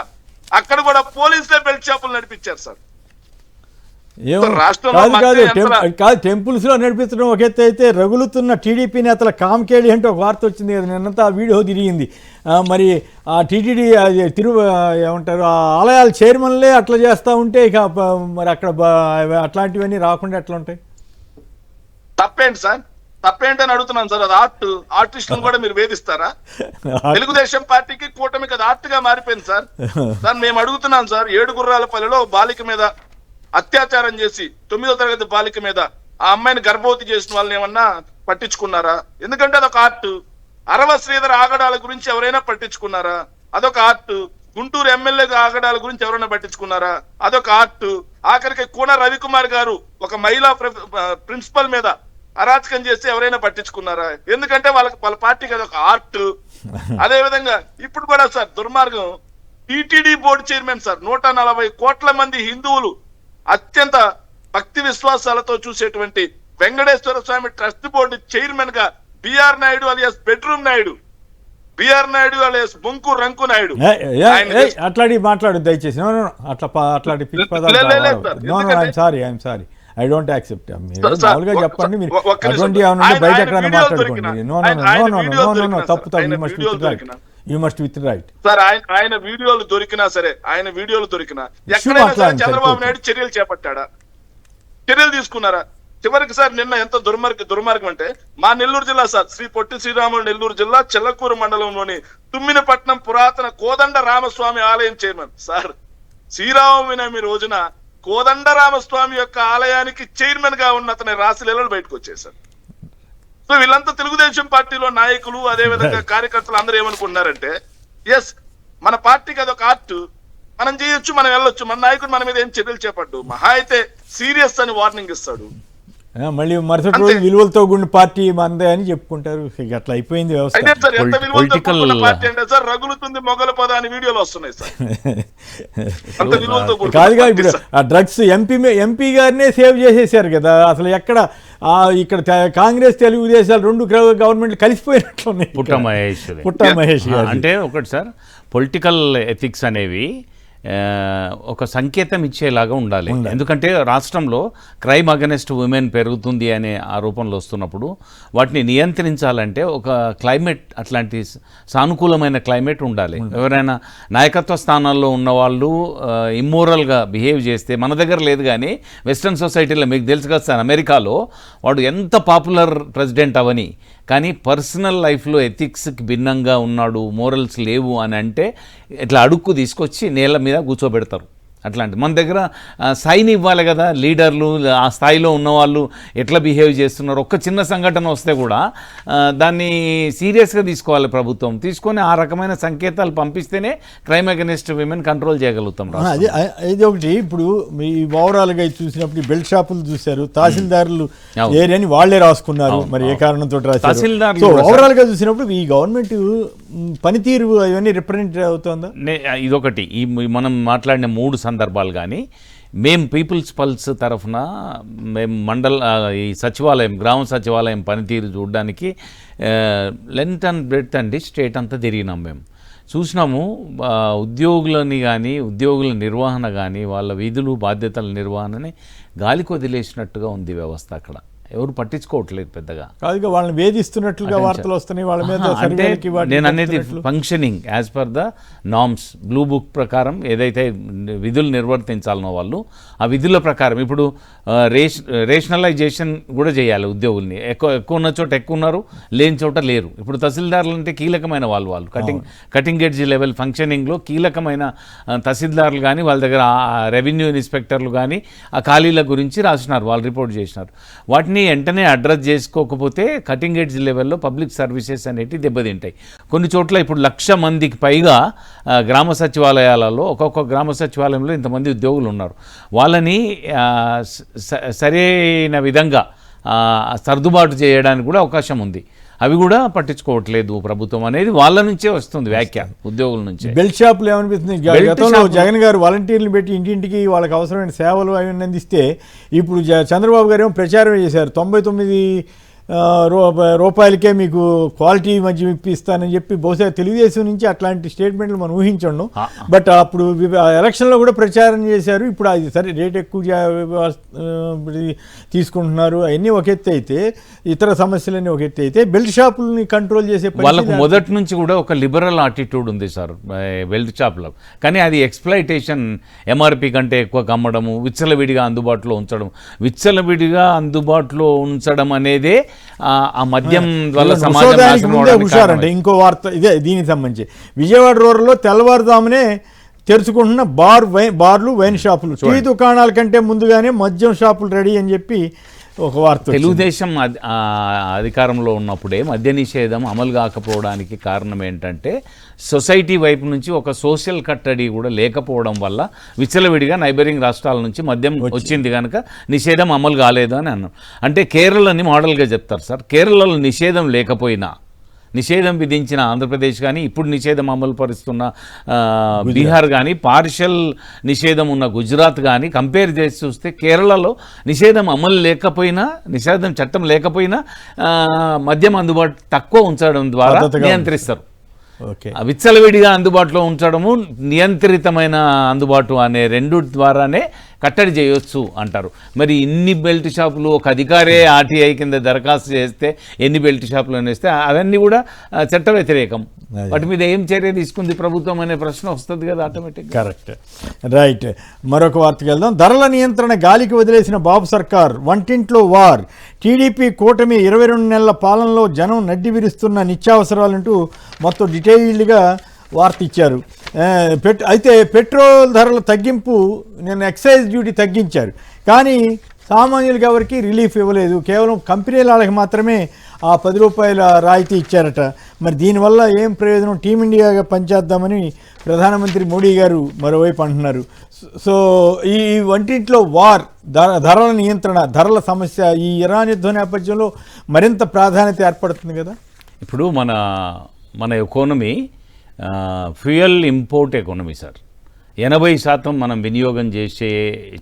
అక్కడ కూడా పోలీసులే బెల్ట్ షాపులు నడిపించారు సార్. ఏమో రాష్ట్రంలో కాదు టెంపుల్స్ లో నడిపించడం ఒక ఎత్తు అయితే, రగులుతున్న టీడీపీ నేతల కామ్కేడి అంటే ఒక వార్త వచ్చింది కదా నిన్నంతా, ఆ వీడియో తిరిగింది. మరి ఆ టీటీడీ ఏమంటారు ఆ ఆలయాల చైర్మన్లే అట్లా చేస్తూ ఉంటే ఇక మరి అక్కడ అట్లాంటివన్నీ రాకుండా ఎట్లా ఉంటాయి? తప్పేంటి సార్? తప్పేంటి అని అడుగుతున్నాను సార్. అది ఆర్టిస్టులను కూడా మీరు వేధిస్తారా? తెలుగుదేశం పార్టీకి కూటమికి అది ఆర్ట్ గా మారిపోయింది సార్. సార్ మేము అడుగుతున్నాం సార్, 7 గుర్రాలపల్లిలో బాలిక మీద అత్యాచారం చేసి 9వ తరగతి బాలిక మీద ఆ అమ్మాయిని గర్భవతి చేసిన వాళ్ళని ఏమన్నా పట్టించుకున్నారా? ఎందుకంటే అదొక ఆర్ట్. అరవ శ్రీధర్ ఆగడాల గురించి ఎవరైనా పట్టించుకున్నారా? అదొక ఆర్ట్. గుంటూరు ఎమ్మెల్యే ఆగడాల గురించి ఎవరైనా పట్టించుకున్నారా? అదొక ఆర్ట్. ఆఖరికి కూన రవికుమార్ గారు ఒక మహిళా ప్రిన్సిపల్ మీద అరాచకం చేస్తే ఎవరైనా పట్టించుకున్నారా? ఎందుకంటే వాళ్ళ పార్టీకి అదొక ఆర్ట్. అదే విధంగా ఇప్పుడు కూడా సార్ దుర్మార్గం, టీటీడీ బోర్డు చైర్మన్ సార్ 140 కోట్ల మంది హిందువులు అత్యంత భక్తి విశ్వాసాలతో చూసేటువంటి Venkateswara Swami trust board chairman గా BR Naidu alias bedroom Naidu, BR Naidu alias బొంకు రంకు నాయుడు అట్లాంటి మాట్లాడు దయచేసి. అట్లాంటి I'm sorry, I don't accept. మామూలుగా చెప్పండి, మీరు అటువంటి ఏమైనా బయట ఎక్కడైనా మాట్లాడుకోండి. నో తప్పు. You must with right sir. ఆయన వీడియోలు దొరికినా సరే, ఎక్కడైనా సరే చంద్రబాబు నాయుడు చర్యలు చేపట్టాడా? చర్యలు తీసుకున్నారా? చివరికి సార్ నిన్న ఎంత దుర్మార్గం అంటే మా నెల్లూరు జిల్లా సార్, శ్రీ పొట్టి శ్రీరాములు నెల్లూరు జిల్లా చెల్లకూరు మండలంలోని తుమ్మినపట్నం పురాతన కోదండ రామస్వామి ఆలయం చైర్మన్ సార్, శ్రీరామనవమి రోజున కోదండ రామస్వామి యొక్క ఆలయానికి చైర్మన్ గా ఉన్న అతని రాశిలీలలు బయటకు వచ్చేసారు. సో వీళ్ళంతా తెలుగుదేశం పార్టీలో నాయకులు, అదే విధంగా కార్యకర్తలు అందరూ ఏమనుకుంటున్నారంటే, ఎస్ మన పార్టీకి అదొక ఆర్ట్, మనం చేయొచ్చు, మనం వెళ్ళొచ్చు, మన నాయకుడు మన మీద ఏం చర్యలు చేపట్టు, మహా అయితే సీరియస్ అని వార్నింగ్ ఇస్తాడు. మళ్ళీ మరుసటి రోజు విలువలతో కూడిన పార్టీ మందే అని చెప్పుకుంటారు. అట్లా అయిపోయింది వ్యవస్థ. అయితే సార్ ఎంత విలువలతో కూడిన పార్టీ అంటే సార్ రగులుతుంది మొగల పద అని వీడియోలు వస్తున్నాయి సార్. అంత విలువలతో కాదుగా ఇప్పుడు ఆ డ్రగ్స్ ఎంపీ గారినే సేవ్ చేసేసారు కదా. అసలు ఎక్కడ ఇక్కడ కాంగ్రెస్ తెలుగుదేశాలు 2 గవర్నమెంట్లు కలిసిపోయినట్లు ఉన్నాయి. పుట్ట మహేష్ అంటే ఒకటి సార్, పొలిటికల్ ఎథిక్స్ అనేవి ఒక సంకేతం ఇచ్చేలాగా ఉండాలి. ఎందుకంటే రాష్ట్రంలో క్రైమ్ అగెనెస్ట్ ఉమెన్ పెరుగుతుంది అనే ఆరోపణలు వస్తున్నప్పుడు వాటిని నియంత్రించాలంటే ఒక క్లైమేట్, అట్లాంటి సానుకూలమైన క్లైమేట్ ఉండాలి. ఎవరైనా నాయకత్వ స్థానాల్లో ఉన్న వాళ్ళు ఇమ్మోరల్గా బిహేవ్ చేస్తే, మన దగ్గర లేదు కానీ వెస్ట్రన్ సొసైటీలో మీకు తెలుసు కదా సార్, అమెరికాలో వాడు ఎంత పాపులర్ ప్రెసిడెంట్ అవని, కానీ పర్సనల్ లైఫ్లో ఎథిక్స్కి భిన్నంగా ఉన్నాడు, మోరల్స్ లేవు అని అంటే ఇట్లా అడుక్కు తీసుకొచ్చి నేల మీద కూర్చోబెడతారు. అట్లాంటి మన దగ్గర సైన్ ఇవ్వాలి కదా, లీడర్లు ఆ స్థాయిలో ఉన్నవాళ్ళు ఎట్లా బిహేవ్ చేస్తున్నారు. ఒక్క చిన్న సంఘటన వస్తే కూడా దాన్ని సీరియస్గా తీసుకోవాలి ప్రభుత్వం. తీసుకొని ఆ రకమైన సంకేతాలు పంపిస్తేనే క్రైమ్ అగెనిస్ట్ విమెన్ కంట్రోల్ చేయగలుగుతాం. ఇది ఒకటి. ఇప్పుడు మీ ఓవరాల్గా చూసినప్పుడు బెల్ట్ షాపులు చూశారు, తహసీల్దారులు ఏరియాని వాళ్లే రాసుకున్నారు, మరి ఏ కారణంతో రాశారు. ఓవరాల్గా చూసినప్పుడు ఈ గవర్నమెంట్ పనితీరు అవన్నీ రిప్రజెంట్ అవుతుందా? ఇదొకటి. ఈ మనం మాట్లాడిన 3 సందర్భాలు కానీ మేము పీపుల్స్ పల్స్ తరఫున మేము ఈ సచివాలయం, గ్రామ సచివాలయం పనితీరు చూడడానికి లెంత్ అండ్ బ్రెడ్త్ అండి స్టేట్ అంతా తిరిగినాం. మేము చూసినాము ఉద్యోగులని కానీ, ఉద్యోగుల నిర్వహణ కానీ, వాళ్ళ విధులు బాధ్యతల నిర్వహణని గాలికి వదిలేసినట్టుగా ఉంది వ్యవస్థ అక్కడ. ఎవరు పట్టించుకోవట్లేదు పెద్దగా. కాదుగా వాళ్ళని వేధిస్తున్నట్లుగా వార్తలు వస్తున్నాయి, వాళ్ళ మీద అంటే సర్వేలకి వాటికి నేను అనేది చెప్తున్నట్లు. Functioning as per the norms blue book ప్రకారం ఏదైతే విధులు నిర్వర్తించాలనో వాళ్ళు ఆ విధుల ప్రకారం ఇప్పుడు రేషనలైజేషన్ కూడా చేయాలి ఉద్యోగుల్ని. ఎక్కువ ఉన్న చోట ఎక్కువ ఉన్నారు, లేని చోట లేరు. ఇప్పుడు తహసీల్దారులు అంటే కీలకమైన వాళ్ళు కటింగ్ ఎడ్జ్ లెవెల్ ఫంక్షనింగ్లో కీలకమైన తహసీల్దారులు కానీ వాళ్ళ దగ్గర రెవెన్యూ ఇన్స్పెక్టర్లు కానీ ఆ ఖాళీల గురించి రాసినారు, వాళ్ళు రిపోర్ట్ చేసినారు. వాటిని వెంటనే అడ్రస్ చేసుకోకపోతే కటింగ్ ఎడ్జ్ లెవెల్లో పబ్లిక్ సర్వీసెస్ అనేవి దెబ్బతింటాయి. కొన్ని చోట్ల ఇప్పుడు 1,00,000 మందికి పైగా గ్రామ సచివాలయాలలో ఒక్కొక్క గ్రామ సచివాలయంలో ఇంతమంది ఉద్యోగులు ఉన్నారు. వాళ్ళని సరైన విధంగా సర్దుబాటు చేయడానికి కూడా అవకాశం ఉంది. అవి కూడా పట్టించుకోవట్లేదు ప్రభుత్వం అనేది వాళ్ళ నుంచే వస్తుంది వ్యాఖ్య, ఉద్యోగుల నుంచే. బెల్ట్ షాపులు ఏమనిపిస్తుంది, గతంలో జగన్ గారు వాలంటీర్లు పెట్టి ఇంటింటికి వాళ్ళకి అవసరమైన సేవలు అవి అందిస్తే ఇప్పుడు చంద్రబాబు గారు ఏమో ప్రచారం చేశారు 99 రూపాయలకే మీకు క్వాలిటీ మధ్య ఇప్పిస్తానని చెప్పి. బహుశా తెలుగుదేశం నుంచి అట్లాంటి స్టేట్మెంట్లు మనం ఊహించండు. బట్ అప్పుడు ఎలక్షన్లో కూడా ప్రచారం చేశారు. ఇప్పుడు అది సరే రేట్ ఎక్కువ తీసుకుంటున్నారు, అవన్నీ ఒక ఎత్తు అయితే, ఇతర సమస్యలన్నీ ఒక ఎత్తు అయితే, బెల్ట్ షాపులని కంట్రోల్ చేసే వాళ్ళకు మొదటి నుంచి కూడా ఒక లిబరల్ ఆటిట్యూడ్ ఉంది సార్ బెల్ట్ షాప్లో. కానీ అది ఎక్స్ప్లాయిటేషన్, ఎంఆర్పి కంటే ఎక్కువ కమ్మడము, విచ్చలవిడిగా అందుబాటులో ఉంచడం అనేదే ఆ మద్యం వల్ల హుషారంటే. ఇంకో వార్త ఇదే దీనికి సంబంధించి, విజయవాడ రూరల్లో తెల్లవారుజామునే తెరుచుకుంటున్న బార్లు, వైన్ షాపులు, టీ దుకాణాల కంటే ముందుగానే మద్యం షాపులు రెడీ అని చెప్పి ఒక వార్త. తెలుగుదేశం అధికారంలో ఉన్నప్పుడే మద్య నిషేధం అమలు కాకపోవడానికి కారణం ఏంటంటే సొసైటీ వైపు నుంచి ఒక సోషల్ కట్టడి కూడా లేకపోవడం వల్ల విచ్చలవిడిగా నైబరింగ్ రాష్ట్రాల నుంచి మద్యం వచ్చింది కనుక నిషేధం అమలు కాలేదు అని అన్నాం. అంటే కేరళని మోడల్గా చెప్తారు సార్. కేరళలో నిషేధం లేకపోయినా, నిషేధం విధించిన ఆంధ్రప్రదేశ్ కానీ, ఇప్పుడు నిషేధం అమలు పరుస్తున్న బీహార్ కానీ, పార్షల్ నిషేధం ఉన్న గుజరాత్ కానీ కంపేర్ చేసి చూస్తే కేరళలో నిషేధం అమలు లేకపోయినా, నిషేధం చట్టం లేకపోయినా మద్యం అందుబాటు తక్కువ ఉంచడం ద్వారా నియంత్రిస్తారు. విచ్చలవిడిగా అందుబాటులో ఉంచడము, నియంత్రితమైన అందుబాటు అనే రెండు ద్వారానే కట్టడి చేయొచ్చు అంటారు. మరి ఇన్ని బెల్ట్ షాపులు ఒక అధికారే ఆర్టీఐ కింద దరఖాస్తు చేస్తే ఎన్ని బెల్ట్ షాపులు అనేస్తే అవన్నీ కూడా చట్ట వ్యతిరేకం. వాటి మీద ఏం చర్య తీసుకుంది ప్రభుత్వం అనే ప్రశ్న వస్తుంది కదా ఆటోమేటిక్. Correct, right. మరొక వార్తకి వెళ్దాం. ధరల నియంత్రణ గాలికి వదిలేసిన బాబు సర్కార్, వంటింట్లో వార్. టీడీపీ కూటమి 22 నెలల పాలనలో జనం నడ్డి విరుస్తున్న నిత్యావసరాలంటూ మొత్తం డీటెయిల్డ్గా వార్త ఇచ్చారు. అయితే పెట్రోల్ ధరల తగ్గింపు, నేను ఎక్సైజ్ డ్యూటీ తగ్గించారు, కానీ సామాన్యులకి ఎవరికి రిలీఫ్ ఇవ్వలేదు. కేవలం కంపెనీల వాళ్ళకి మాత్రమే ఆ 10 రూపాయల రాయితీ ఇచ్చారట. మరి దీనివల్ల ఏం ప్రయోజనం? టీమిండియాగా పనిచేద్దామని ప్రధానమంత్రి మోడీ గారు మరోవైపు అంటున్నారు. సో ఈ వంటింట్లో వార్, ధరల నియంత్రణ, ధరల సమస్య ఈ ఇరాన్ యుద్ధ నేపథ్యంలో మరింత ప్రాధాన్యత ఏర్పడుతుంది కదా. ఇప్పుడు మన economy fuel import economy sir. 80% మనం వినియోగం చేసే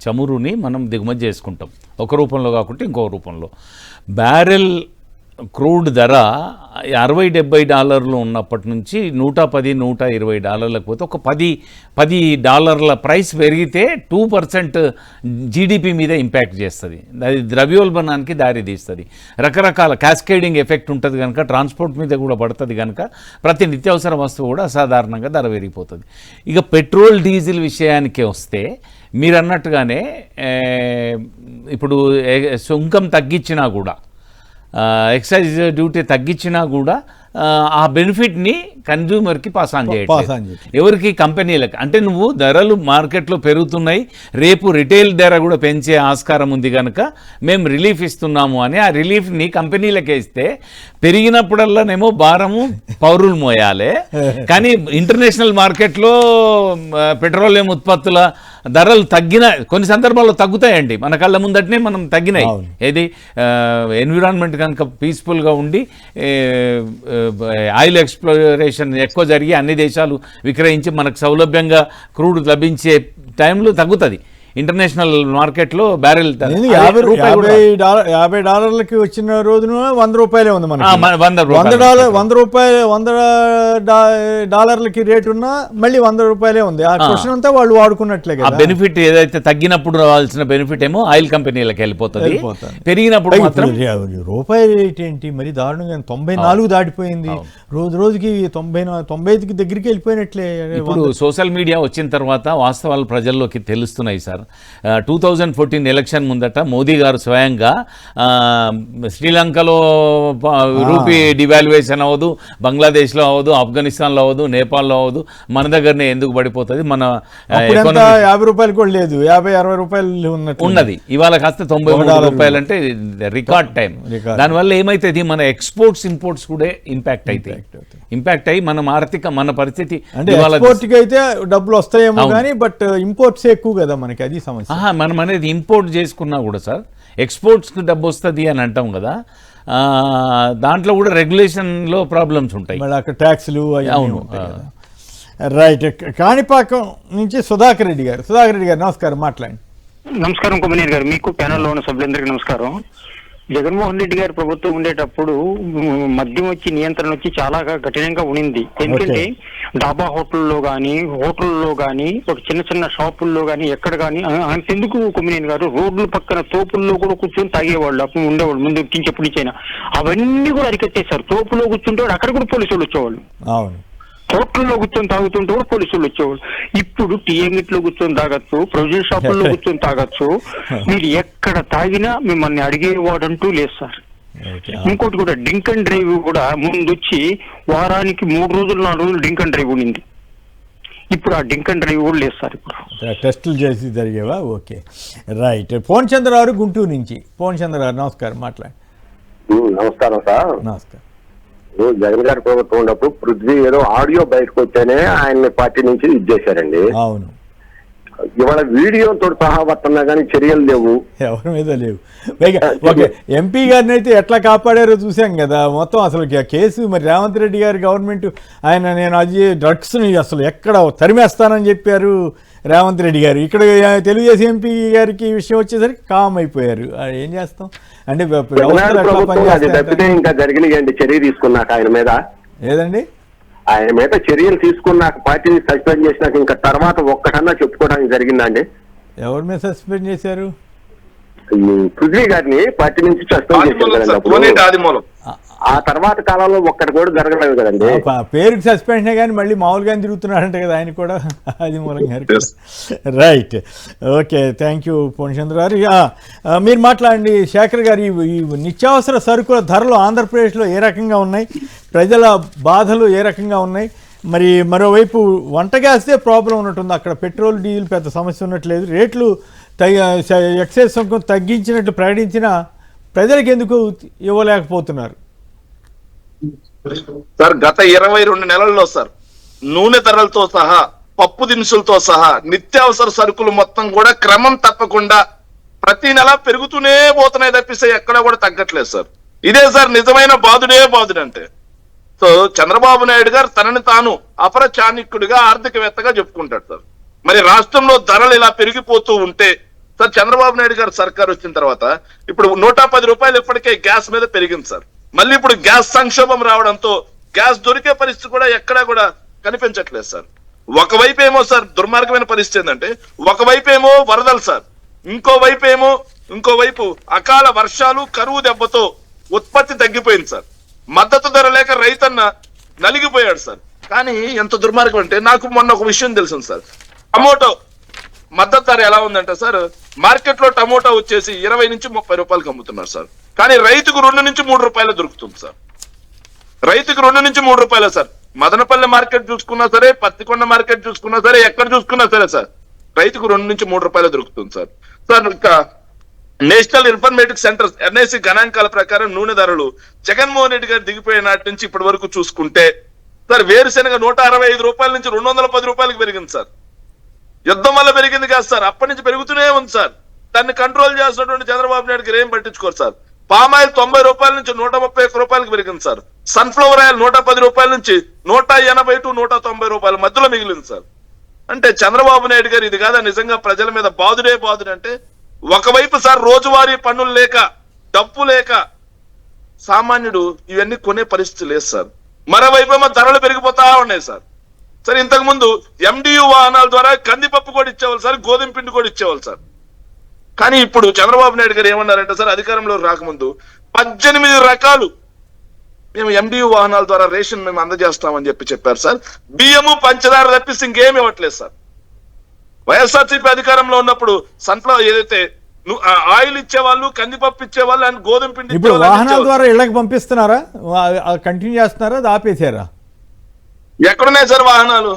చమురుని మనం దిగుమతి చేసుకుంటాం, ఒక రూపంలో కాకుండా ఇంకో రూపంలో. బ్యారెల్ క్రూడ్ ధర $60-70 ఉన్నప్పటి నుంచి $110-120 పోతే ఒక $10 ప్రైస్ పెరిగితే 2% జీడిపి మీద ఇంపాక్ట్ చేస్తుంది. అది ద్రవ్యోల్బణానికి దారి తీస్తుంది. రకరకాల క్యాస్కేడింగ్ ఎఫెక్ట్ ఉంటుంది కనుక ట్రాన్స్పోర్ట్ మీద కూడా పడుతుంది కనుక ప్రతి నిత్యావసర వస్తువు కూడా అసాధారణంగా ధర పెరిగిపోతుంది. ఇక పెట్రోల్ డీజిల్ విషయానికే వస్తే మీరు అన్నట్టుగానే ఇప్పుడు సుంకం తగ్గించినా కూడా, ఎక్సైజ్ డ్యూటీ తగ్గించినా కూడా ఆ బెనిఫిట్ని కన్జ్యూమర్కి పాస్ ఆన్ చేయట్లేదు. ఎవరికి? కంపెనీలకు. అంటే నువ్వు ధరలు మార్కెట్లో పెరుగుతున్నాయి, రేపు రిటైల్ ధర కూడా పెంచే ఆస్కారం ఉంది కనుక మేము రిలీఫ్ ఇస్తున్నాము అని ఆ రిలీఫ్ని కంపెనీలకే ఇస్తే పెరిగినప్పుడల్లానేమో భారము పౌరులు మోయాలి. కానీ ఇంటర్నేషనల్ మార్కెట్లో పెట్రోలియం ఉత్పత్తుల ధరలు కొన్ని సందర్భాల్లో తగ్గుతాయండి, మన కళ్ళ ముందటనే మనం తగ్గినాయి. ఏది ఎన్విరాన్మెంట్ కనుక పీస్ఫుల్గా ఉండి ఆయిల్ ఎక్స్ప్లోరేషన్ ఎక్కువ జరిగి అన్ని దేశాలు విక్రయించి మనకు సౌలభ్యంగా క్రూడ్ లభించే టైంలో తగ్గుతుంది. ఇంటర్నేషనల్ మార్కెట్లో బ్యారెల్ ధర నేను అదే రూపాయి కూడా $50 వచ్చిన రోజున $100 ఉంది మనకి. $100 రేట్ ఉన్నా మళ్ళీ $100 ఉంది. ఆ క్వశ్చన్ అంతా వాళ్ళు వాడుకున్నట్లే ఆ కదా. బెనిఫిట్ ఏదైతే తగ్గినప్పుడు రావాల్సిన బెనిఫిట్ ఏమో ఆయిల్ కంపెనీలకు వెళ్ళిపోతుంది, పెరిగినప్పుడు మాత్రం రూపాయి రేట్ ఏంటి మరి దారుణంగా 94 దాటిపోయింది. రోజుకి 95 దగ్గరికి వెళ్ళిపోయినట్లే. ఇప్పుడు సోషల్ మీడియా వచ్చిన తర్వాత వాస్తవాలు ప్రజల్లోకి తెలుస్తున్నాయి సార్. 2014 ఎలక్షన్ ముందట మోదీ గారు స్వయంగా శ్రీలంకలో రూపీ డివాల్యుయేషన్ అవ్వదు, బంగ్లాదేశ్లో అవ్వదు, ఆఫ్ఘనిస్తాన్లో అవ్వదు, నేపాల్లో అవ్వదు, మన దగ్గరనే ఎందుకు పడిపోతుంది, మన $50 కూడా లేదు, $50-60 ఉన్నది. ఇవాళ కాస్త $93 అంటే రికార్డ్ టైం. దానివల్ల ఏమైతుంది, మన ఎక్స్పోర్ట్స్ ఇంపోర్ట్స్ కూడా ఇంపాక్ట్ అయ్యి మన పరిస్థితి ఎక్స్పోర్ట్కి అయితే డబ్బులు వస్తాయేమో కానీ బట్ ఇంపోర్ట్స్ ఎక్కువ కదా మనకి, అది సమస్య. మనం అనేది ఇంపోర్ట్ చేసుకున్నా కూడా సార్ ఎక్స్పోర్ట్స్కి డబ్బు వస్తుంది అని అంటాం కదా, దాంట్లో కూడా రెగ్యులేషన్లో ప్రాబ్లమ్స్ ఉంటాయి, మళ్ళీ అక్కడ ట్యాక్స్లు. అవును. రైట్. కాణిపాకం నుంచి సుధాకర్ రెడ్డి గారు నమస్కారం, మాట్లాడండి. నమస్కారం కొమ్మనేని గారు, మీకు ప్యానెల్లో ఉన్న సభ్యులందరికీ నమస్కారం. జగన్మోహన్ రెడ్డి గారి ప్రభుత్వం ఉండేటప్పుడు మద్యం వచ్చి నియంత్రణ వచ్చి చాలా కఠినంగా ఉండింది. ఎందుకంటే డాబా హోటల్లో కానీ ఒక చిన్న షాపుల్లో కానీ ఎక్కడ కానీ అంతెందుకు కొమ్మినేని గారు రోడ్ల పక్కన తోపుల్లో కూడా కూర్చొని తాగేవాళ్ళు, అప్పుడు ఉండేవాళ్ళు ముందు ఎప్పటి నుంచి అయినా. అవన్నీ కూడా అరికట్టేశారు. తోపులో కూర్చుంటే అక్కడ కూడా పోలీసు వాళ్ళు వచ్చేవాళ్ళు, హోటల్లో కూర్చొని తాగుతుంటే కూడా పోలీసులు వచ్చేవాళ్ళు. ఇప్పుడు టీ అంగిట్లో కూర్చొని తాగొచ్చు, ప్రొవిజన్ షాపుల్లో కూర్చొని తాగొచ్చు, మీరు ఎక్కడ తాగినా మిమ్మల్ని అడిగేవాడంటూ లేదు సార్. ఇంకోటి కూడా డ్రింక్ అండ్ డ్రైవ్ కూడా ముందు వచ్చి వారానికి 3 రోజులు 4 రోజులు డ్రింక్ అండ్ డ్రైవ్ ఉండింది. ఇప్పుడు ఆ డ్రింక్ అండ్ డ్రైవ్ కూడా లేదు సార్. ఇప్పుడు టెస్టులు చేసి జరిగేవా? Okay, right. Phone Chandra Rao Guntur నుంచి. పోన్ చంద్రరావు నమస్కారం, మాట్లాడండి. నమస్కారం సార్. నమస్కారం. జగన్ గారి ప్రభుత్వం ఉన్నప్పుడు పృథ్వీ ఏదో ఆడియో బయటకు వచ్చానే ఆయన పార్టీ నుంచి ఇచ్చేశారండి. అవును. ఇవాళ వీడియోతో సహా వస్తున్నా కానీ చర్యలు లేవు, ఎవరి మీద లేవు. ఓకే, ఎంపీ గారిని అయితే ఎట్లా కాపాడారో చూసాం కదా. మొత్తం అసలు కేసు మరి రేవంత్ రెడ్డి గారి గవర్నమెంట్ నేను అది డ్రగ్స్ని అసలు ఎక్కడ తరిమేస్తానని చెప్పారు రేవంత్ రెడ్డి గారు. ఇక్కడ తెలుగుదేశం ఎంపీ గారికి విషయం వచ్చేసరికి కామ్ అయిపోయారు. ఏం చేస్తాం అంటే తప్పితే ఇంకా జరిగినాయండి. చర్య తీసుకున్నాక ఆయన మీద చర్యలు తీసుకున్నాక పార్టీని సస్పెండ్ చేసినాక ఇంకా తర్వాత ఒక్కటన్నా చెప్పుకోవడానికి జరిగిందండి. ఎవరి మీద సస్పెండ్ చేశారు? పృథ్వీ గారిని పార్టీ నుంచి సస్పెండ్ చేశారు. ఆ తర్వాత కాలంలో ఒక్కటి కూడా జరగలేదు కదండి. పేరుకి సస్పెన్షన్ కానీ మళ్ళీ మామూలుగా తిరుగుతున్నాడంటే కదా ఆయన కూడా, అది మూలంగా. Right, okay, thank you Purnachandra గారు. మీరు మాట్లాడండి శేఖర్ గారు. ఈ నిత్యావసర సరుకుల ధరలు ఆంధ్రప్రదేశ్లో ఏ రకంగా ఉన్నాయి, ప్రజల బాధలు ఏ రకంగా ఉన్నాయి? మరి మరోవైపు వంట గ్యాస్దే ప్రాబ్లం ఉన్నట్టుంది, అక్కడ పెట్రోల్ డీజిల్ పెద్ద సమస్య ఉన్నట్లేదు. రేట్లు ఎక్సైజ్ సుంకం తగ్గించినట్లు ప్రకటించినా ప్రజలకు ఎందుకు ఇవ్వలేకపోతున్నారు? సార్ గత 22 నెలల్లో సార్ నూనె ధరలతో సహా పప్పు దినుసులతో సహా నిత్యావసర సరుకులు మొత్తం కూడా క్రమం తప్పకుండా ప్రతి నెల పెరుగుతూనే పోతున్నాయి తప్పిస్తే ఎక్కడా కూడా తగ్గట్లేదు సార్. ఇదే సార్ నిజమైన బాధుడంటే. సో చంద్రబాబు నాయుడు గారు తనని తాను అపర చాణక్యుడిగా ఆర్థికవేత్తగా చెప్పుకుంటాడు సార్. మరి రాష్ట్రంలో ధరలు ఇలా పెరిగిపోతూ ఉంటే సార్ చంద్రబాబు నాయుడు గారు సర్కార్ వచ్చిన తర్వాత ఇప్పుడు 110 రూపాయలు ఇప్పటికే గ్యాస్ మీద పెరిగింది సార్. మళ్ళీ ఇప్పుడు గ్యాస్ సంక్షోభం రావడంతో గ్యాస్ దొరికే పరిస్థితి కూడా ఎక్కడా కూడా కనిపించట్లేదు సార్. ఒకవైపు ఏమో సార్ దుర్మార్గమైన పరిస్థితి ఏంటంటే, ఒకవైపు ఏమో వరదలు సార్, ఇంకోవైపు అకాల వర్షాలు, కరువు దెబ్బతో ఉత్పత్తి తగ్గిపోయింది సార్. మద్దతు ధర లేక రైతన్న నలిగిపోయాడు సార్. కానీ ఎంత దుర్మార్గం అంటే, నాకు మొన్న ఒక విషయం తెలిసింది సార్. టమోటో మద్దతు ధర ఎలా ఉందంటే సార్, మార్కెట్ లో టమోటా వచ్చేసి 20 నుంచి 30 రూపాయలకు అమ్ముతున్నారు సార్. కానీ రైతుకు 2 నుంచి 3 రూపాయలు దొరుకుతుంది సార్. రైతుకు 2 నుంచి 3 రూపాయలు సార్. మదనపల్లి మార్కెట్ చూసుకున్నా సరే, పత్తికొండ మార్కెట్ చూసుకున్నా సరే, ఎక్కడ చూసుకున్నా సరే సార్ రైతుకు 2 నుంచి 3 రూపాయలు దొరుకుతుంది సార్. సార్ ఇంకా నేషనల్ ఇన్ఫర్మేటిక్ సెంటర్ NIC గణాంకాల ప్రకారం నూనె ధరలు జగన్మోహన్ రెడ్డి గారు దిగిపోయిన నాటి నుంచి ఇప్పటి వరకు చూసుకుంటే సార్ వేరుశెనగ 165 రూపాయల నుంచి 210 రూపాయలకు పెరిగింది సార్. యుద్ధం వల్ల పెరిగింది కాదు సార్, అప్పటి నుంచి పెరుగుతూనే ఉంది సార్. దాన్ని కంట్రోల్ చేసినటువంటి చంద్రబాబు నాయుడు గారు ఏం పట్టించుకోరు సార్. పామాయిల్ 90 రూపాయల నుంచి 131 రూపాయలకు పెరిగింది సార్. సన్ఫ్లవర్ ఆయిల్ 110 రూపాయల నుంచి 180 to 190 రూపాయల మధ్యలో మిగిలింది సార్. అంటే చంద్రబాబు నాయుడు గారు ఇది కాదా నిజంగా ప్రజల మీద బాధుడే అంటే ఒకవైపు సార్ రోజువారీ పన్నులు లేక డబ్బు లేక సామాన్యుడు ఇవన్నీ కొనే పరిస్థితి లేదు సార్. మరోవైపు ఏమో ధరలు పెరిగిపోతా ఉన్నాయి సార్. సరే ఇంతకు ముందు MDU వాహనాల ద్వారా కందిపప్పు కూడా ఇచ్చేవాళ్ళు సార్, గోధుమ పిండి కూడా ఇచ్చేవాళ్ళు సార్. కానీ ఇప్పుడు చంద్రబాబు నాయుడు గారు ఏమన్నారంటే సార్, అధికారంలో రాకముందు 18 రకాలు మేము MDU వాహనాల ద్వారా రేషన్ మేము అందజేస్తామని చెప్పారు సార్. బియ్యము పంచదార తప్పిస్తే ఇంకేమి ఇవ్వట్లేదు సార్. వైఎస్ఆర్సీపీ అధికారంలో ఉన్నప్పుడు సన్ఫ్లవర్ ఏదైతే ఆయిల్ ఇచ్చేవాళ్ళు, కందిపప్పు ఇచ్చేవాళ్ళు అండ్ గోధుమ పిండి ఇప్పుడు వాహనాల ద్వారా ఇళ్ళకి పంపిస్తున్నారా, కంటిన్యూ చేస్తున్నారా, అది ఆపేశారా? ఎక్కడున్నాయి సార్ వాహనాలు?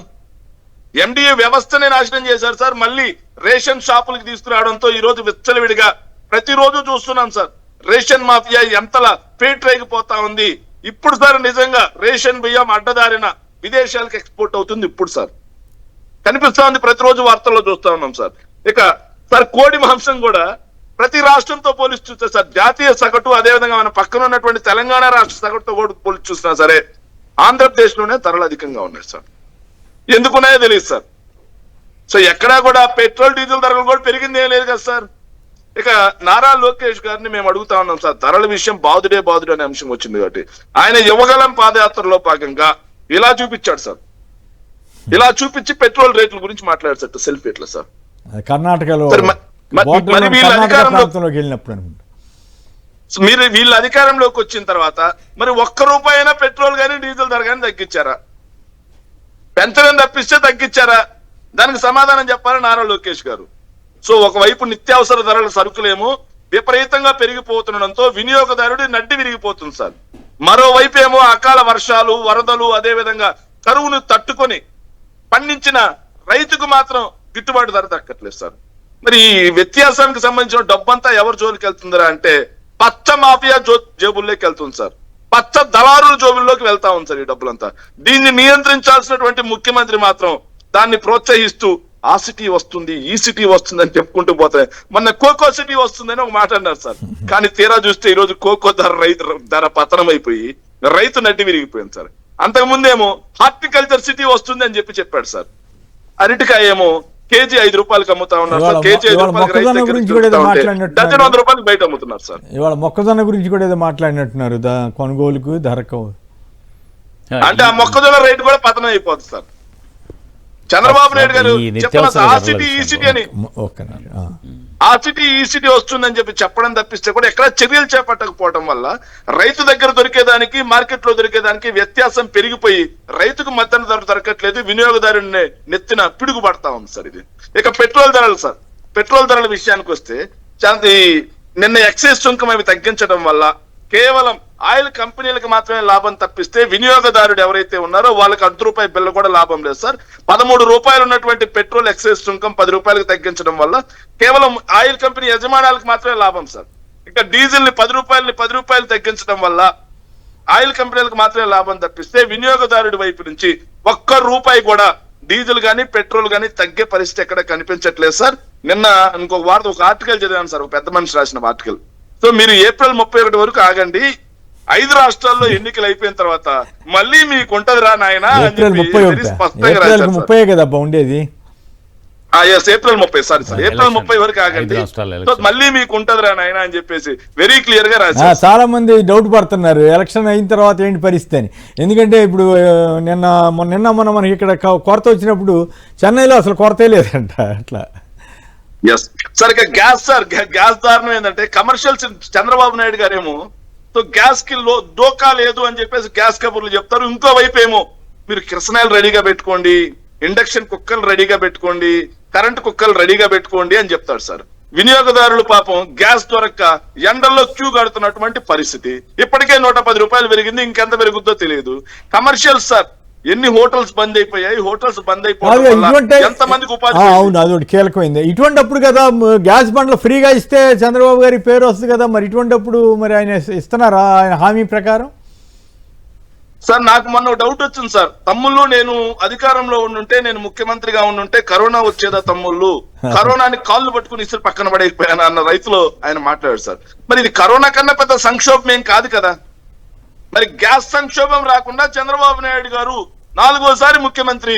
MDU వ్యవస్థనే నాశనం చేశారు సార్. మళ్ళీ రేషన్ షాపులకు తీసుకురావడంతో ఈ రోజు విచ్చలవిడిగా ప్రతిరోజు చూస్తున్నాం సార్. రేషన్ మాఫియా ఎంతలా పేట్రేగిపోతా ఉంది. ఇప్పుడు సార్ నిజంగా రేషన్ బియ్యం అడ్డదారిన విదేశాలకు ఎక్స్పోర్ట్ అవుతుంది ఇప్పుడు సార్ కనిపిస్తా ఉంది. ప్రతిరోజు వార్తల్లో చూస్తా ఉన్నాం సార్. ఇక సార్ కోడి మాంసం కూడా ప్రతి రాష్ట్రంతో పోలిసి చూస్తే సార్ జాతీయ సగటు, అదేవిధంగా మన పక్కన ఉన్నటువంటి తెలంగాణ రాష్ట్ర సగటుతో కూడా పోలిసి చూసినా సరే ఆంధ్రప్రదేశ్ లోనే ధరలు అధికంగా ఉన్నాయి సార్. ఎందుకున్నాయో తెలియదు సార్. సో ఎక్కడా కూడా పెట్రోల్ డీజిల్ ధరలు కూడా పెరిగింది ఏం లేదు కదా సార్. ఇక నారా లోకేష్ గారిని మేము అడుగుతా ఉన్నాం సార్, ధరల విషయం బాదుడే అనే అంశం వచ్చింది కాబట్టి ఆయన యువగలం పాదయాత్రలో భాగంగా ఇలా చూపించాడు సార్. ఇలా చూపించి పెట్రోల్ రేట్ల గురించి మాట్లాడారు సార్. సెల్ఫీ ఎట్లా సార్ కర్ణాటకలో వెళ్ళినప్పుడు మీరు వీళ్ళ అధికారంలోకి వచ్చిన తర్వాత మరి ₹1 అయినా పెట్రోల్ కానీ డీజిల్ ధర కానీ తగ్గించారా? పెంచడం తప్పిస్తే తగ్గించారా? దానికి సమాధానం చెప్పాలి నారా లోకేష్ గారు. సో ఒకవైపు నిత్యావసర ధరల సరుకులేమో విపరీతంగా పెరిగిపోతుండడంతో వినియోగదారుడి నడ్డి విరిగిపోతుంది సార్. మరోవైపు ఏమో అకాల వర్షాలు, వరదలు, అదే విధంగా కరువును తట్టుకొని పండించిన రైతుకు మాత్రం గిట్టుబాటు ధర దక్కట్లేదు సార్. మరి ఈ వ్యత్యాసానికి సంబంధించిన డబ్బంతా ఎవరు జోలికి వెళ్తుందరా అంటే పచ్చ మాఫియా జేబుల్లోకి వెళ్తుంది సార్. పచ్చ దళారుల జోబుల్లోకి వెళ్తా ఉంది సార్ ఈ డబ్బులంతా. దీన్ని నియంత్రించాల్సినటువంటి ముఖ్యమంత్రి మాత్రం దాన్ని ప్రోత్సహిస్తూ ఆ సిటీ వస్తుంది, ఈ సిటీ వస్తుంది అని చెప్పుకుంటూ పోతాయి. మొన్న కోకో సిటీ వస్తుందని ఒక మాట అన్నారు సార్. కానీ తీరా చూస్తే ఈ రోజు కోకో ధర పతనం అయిపోయి రైతు నడ్డి విరిగిపోయింది సార్. అంతకుముందేమో హార్టికల్చర్ సిటీ వస్తుంది అని చెప్పాడు సార్. అరటికాయ ఏమో కేజీ ₹5 అమ్ముతా ఉన్నారు సార్. కేజీ ₹5 డజన్ ₹100 బయట అమ్ముతున్నారు సార్. ఇవాళ మొక్కజొన్న గురించి కూడా ఏదో మాట్లాడినట్టున్నారు, కొనుగోలుకు ధరకు. అంటే ఆ మొక్కజొన్న రేటు కూడా పతనం అయిపోతుంది సార్. చంద్రబాబు నాయుడు గారు చెప్పిన ఆ సిటీ ఈ సిటీ అని, ఆ సిటీ ఈ సిటీ వస్తుందని చెప్పడం తప్పిస్తే కూడా ఎక్కడ చర్యలు చేపట్టకపోవడం వల్ల రైతు దగ్గర దొరికేదానికి మార్కెట్ లో దొరికేదానికి వ్యత్యాసం పెరిగిపోయి రైతుకు మద్దతు ధర దొరకట్లేదు, వినియోగదారుని నెత్తిన పిడుగు పడతా ఉంది సార్ ఇది. ఇక పెట్రోల్ ధరలు సార్, పెట్రోల్ ధరల విషయానికి వస్తే నిన్న ఎక్సైజ్ సుంకం అవి తగ్గించడం వల్ల కేవలం ఆయిల్ కంపెనీలకు మాత్రమే లాభం తప్పిస్తే వినియోగదారుడు ఎవరైతే ఉన్నారో వాళ్ళకి ₹1 బిల్లు కూడా లాభం లేదు సార్. ₹13 ఉన్నటువంటి పెట్రోల్ ఎక్సైజ్ సుంకం ₹10 తగ్గించడం వల్ల కేవలం ఆయిల్ కంపెనీ యజమానులకు మాత్రమే లాభం సార్. ఇక డీజిల్ ని ₹10 తగ్గించడం వల్ల ఆయిల్ కంపెనీలకు మాత్రమే లాభం తప్పిస్తే వినియోగదారుడి వైపు నుంచి ₹1 కూడా డీజిల్ గానీ పెట్రోల్ గానీ తగ్గే పరిస్థితి ఎక్కడ కనిపించట్లేదు సార్. నిన్న ఇంకొక వార్త ఒక ఆర్టికల్ చదివాను సార్, ఒక పెద్ద మనిషి రాసిన ఆర్టికల్. సో మీరు ఏప్రిల్ 31 వరకు ఆగండి, 5 రాష్ట్రాల్లో ఎన్నికలు అయిపోయిన తర్వాత మళ్ళీ మీకు ఉంటదిరా నాయన అని చెప్పి స్పష్టంగా రాశారు. 30 కదా ఉండేది. ఏప్రిల్ 30 సారీ సార్, ఏప్రిల్ 30 వరకు ఆగండి, మళ్ళీ మీకు ఉంటదిరా నాయన అని చెప్పేసి వెరీ క్లియర్ గా రాశారు. చాలా మంది డౌట్ పడుతున్నారు ఎలక్షన్ అయిన తర్వాత ఏంటి పరిస్థితి అని. ఎందుకంటే ఇప్పుడు నిన్న మనకి ఇక్కడ కొరత వచ్చినప్పుడు చెన్నైలో అసలు కొరతే లేదంట. అట్లా ఎస్ సార్. ఇక గ్యాస్ సార్, గ్యాస్ దారుణం ఏంటంటే కమర్షియల్ చంద్రబాబు నాయుడు గారేమో గ్యాస్ కి డోకా లేదు అని చెప్పేసి గ్యాస్ కబుర్లు చెప్తారు. ఇంకో వైపు ఏమో మీరు కిరసనాయిలు రెడీగా పెట్టుకోండి, ఇండక్షన్ కుక్కర్లు రెడీగా పెట్టుకోండి, కరెంట్ కుక్కర్లు రెడీగా పెట్టుకోండి అని చెప్తాడు సార్. వినియోగదారులు పాపం గ్యాస్ దొరక్క ఎండల్లో క్యూ కడుతున్నటువంటి పరిస్థితి. ఇప్పటికే ₹110 పెరిగింది, ఇంకెంత పెరుగుద్దో తెలియదు. కమర్షియల్ సార్, ఎన్ని హోటల్స్ బంద్ అయిపోయాయి, హోటల్స్ బంద్ అయిపోయి ఎంత మందికి ఉపాధి. అవును, అదొకటి కీలకమైంది. ఇటువంటిప్పుడు కదా గ్యాస్ బండ్లు ఫ్రీగా ఇస్తే చంద్రబాబు గారి పేరు వస్తుంది కదా, మరి ఇటువంటిప్పుడు మరి ఆయన ఇస్తున్నారా ఆయన హామీ ప్రకారం? సార్ నాకు మొన్న డౌట్ వచ్చింది సార్. తమ్ముళ్ళు నేను అధికారంలో ఉండుంటే, నేను ముఖ్యమంత్రిగా ఉండుంటే కరోనా వచ్చేదా తమ్ముళ్ళు, కరోనాని కాళ్ళు పట్టుకుని ఇసురు పక్కన పడైపోయాను అన్న రైతులో ఆయన మాట్లాడారు సార్. మరి ఇది కరోనా కన్నా పెద్ద సంక్షోభం ఏం కాదు కదా. మరి గ్యాస్ సంక్షోభం రాకుండా చంద్రబాబు నాయుడు గారు 4వ సారి ముఖ్యమంత్రి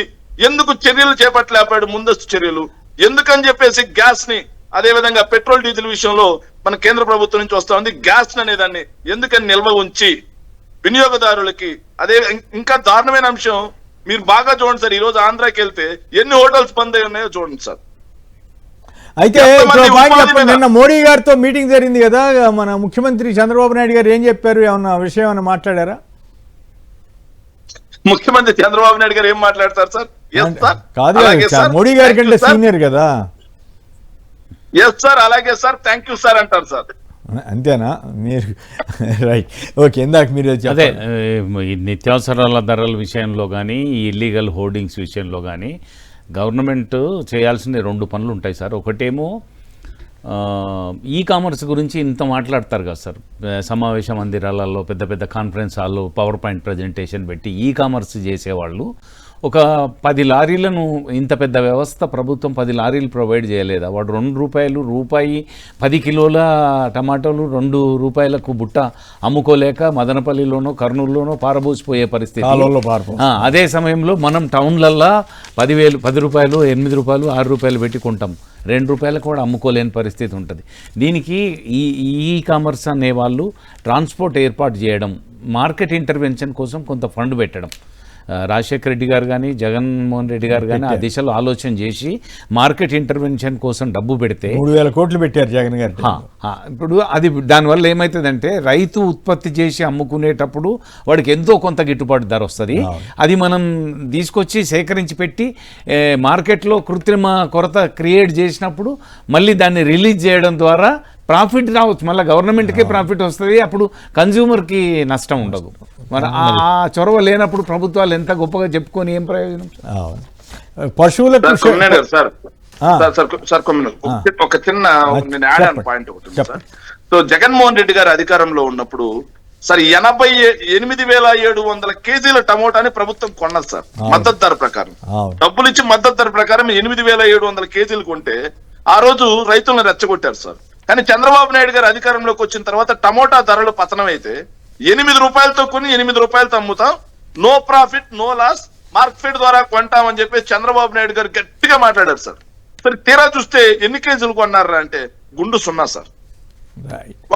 ఎందుకు చర్యలు చేపట్టలేపాడు, ముందస్తు చర్యలు ఎందుకని చెప్పేసి గ్యాస్ ని, అదే విధంగా పెట్రోల్ డీజిల్ విషయంలో మన కేంద్ర ప్రభుత్వం నుంచి వస్తా ఉంది గ్యాస్ అనే దాన్ని ఎందుకని నిల్వ ఉంచి వినియోగదారులకి, అదే ఇంకా దారుణమైన అంశం మీరు బాగా చూడండి సార్, ఈ రోజు ఆంధ్రాకి వెళ్తే ఎన్ని హోటల్స్ బంద్ అయి ఉన్నాయో చూడండి సార్. అయితే నిన్న మోడీ గారితో మీటింగ్ జరిగింది కదా, మన ముఖ్యమంత్రి చంద్రబాబు నాయుడు గారు ఏం చెప్పారు, ఏమన్నా విషయం ఏమన్నా మాట్లాడారా? ముఖ్యమంత్రి చంద్రబాబు నాయుడు గారు ఏం మాట్లాడతారు సార్? కాదు, మోడీ గారి కంటే సీనియర్ కదా. ఎస్ సార్, అలాగే సార్, థ్యాంక్ యూ సార్ అంటారు సార్. అంతేనా మీరు? Right, okay. ఇందాక మీరు అదే ఈ నిత్యావసరాల ధరల విషయంలో కానీ, ఈ ఇల్లీగల్ హోర్డింగ్స్ విషయంలో కానీ గవర్నమెంట్ చేయాల్సిన 2 పనులు ఉంటాయి సార్. ఒకటేమో ఈ కామర్స్ గురించి ఇంత మాట్లాడతారు కదా సార్, సమావేశ మందిరాలలో, పెద్ద పెద్ద కాన్ఫరెన్స్ హాల్లో పవర్ పాయింట్ ప్రజెంటేషన్ పెట్టి ఈ కామర్స్ చేసేవాళ్ళు ఒక 10 లారీలను, ఇంత పెద్ద వ్యవస్థ ప్రభుత్వం 10 లారీలు ప్రొవైడ్ చేయలేదా? వాడు రూపాయి 10 కిలోల టమాటోలు 2 రూపాయలకు బుట్ట అమ్ముకోలేక మదనపల్లిలోనో కర్నూలులోనో పారబోసిపోయే పరిస్థితి. అదే సమయంలో మనం టౌన్లల్లో 10 రూపాయలు, 8 రూపాయలు, 6 రూపాయలు పెట్టి కొంటాం, 2 రూపాయలకు కూడా అమ్ముకోలేని పరిస్థితి ఉంటుంది. దీనికి ఈ కామర్స్ అనే వాళ్ళు ట్రాన్స్పోర్ట్ ఏర్పాటు చేయడం, మార్కెట్ ఇంటర్వెన్షన్ కోసం కొంత ఫండ్ పెట్టడం, రాజశేఖర రెడ్డి గారు కానీ జగన్మోహన్ రెడ్డి గారు కానీ ఆ దిశలో ఆలోచన చేసి మార్కెట్ ఇంటర్వెన్షన్ కోసం డబ్బు పెడితే 3,000 కోట్లు పెట్టారు జగన్ గారు. ఇప్పుడు అది దానివల్ల ఏమవుతుందంటే రైతు ఉత్పత్తి చేసి అమ్ముకునేటప్పుడు వాడికి ఎంతో కొంత గిట్టుబాటు ధర వస్తుంది. అది మనం తీసుకొచ్చి సేకరించి పెట్టి మార్కెట్లో కృత్రిమ కొరత క్రియేట్ చేసినప్పుడు మళ్ళీ దాన్ని రిలీజ్ చేయడం ద్వారా ప్రాఫిట్ రావచ్చు, మళ్ళీ గవర్నమెంట్కే ప్రాఫిట్ వస్తుంది, అప్పుడు కన్జ్యూమర్కి నష్టం ఉండదు. మరి ఆ చొరవ లేనప్పుడు ప్రభుత్వాలు ఎంత గొప్పగా చెప్పుకొని ఏం ప్రయోజనం? పశువులకు ఒక చిన్న పాయింట్ ఒకటి సార్. సో జగన్మోహన్ రెడ్డి గారు అధికారంలో ఉన్నప్పుడు సార్ 88,700 కేజీల టమోటాని ప్రభుత్వం కొన్నది సార్, మద్దతు ధర ప్రకారం. డబ్బులు ఇచ్చి మద్దతు ధర ప్రకారం 8,700 కేజీలు కొంటే ఆ రోజు రైతులను రెచ్చగొట్టారు సార్. కానీ చంద్రబాబు నాయుడు గారు అధికారంలోకి వచ్చిన తర్వాత టమోటా ధరలు పతనం అయితే 8 రూపాయలతో కొని 8 రూపాయలతో అమ్ముతాం, no profit no loss, market ద్వారా కొంటామని చెప్పేసి చంద్రబాబు నాయుడు గారు గట్టిగా మాట్లాడారు సార్. సరే తీరా చూస్తే ఎన్ని కేజీలు కొన్నారా అంటే గుండు 0 సార్,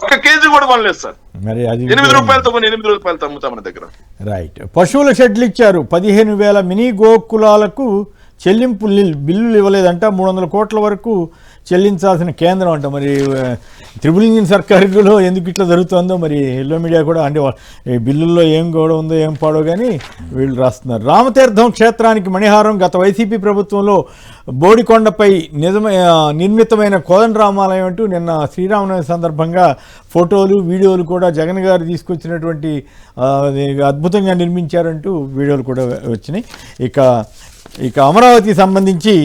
1 కేజీ కూడా కొనలేదు సార్. 8 రూపాయలతో కొని 8 రూపాయలతో అమ్ముతాం మన దగ్గర. రైట్, పశువుల షెడ్లు ఇచ్చారు, 15,000 మినీ గోకులాలకు చెల్లింపు బిల్లులు ఇవ్వలేదంట, 300 కోట్ల వరకు చెల్లించాల్సిన కేంద్రం అంట. మరి త్రిపుల్ ఇంజిన్ సర్కారులో ఎందుకు ఇట్లా జరుగుతుందో మరి ఎల్లో మీడియా కూడా, అంటే బిల్లుల్లో ఏం గొడవ ఉందో ఏం పాడో కానీ వీళ్ళు రాస్తున్నారు. రామతీర్థం క్షేత్రానికి మణిహారం గత వైసీపీ ప్రభుత్వంలో బోడికొండపై నిర్మితమైన కోదండరామాలయం అంటూ నిన్న శ్రీరామనవమి సందర్భంగా ఫోటోలు వీడియోలు కూడా జగన్ గారు తీసుకొచ్చినటువంటి అద్భుతంగా నిర్మించారంటూ వీడియోలు కూడా వచ్చినాయి. ఇక అమరావతికి సంబంధించి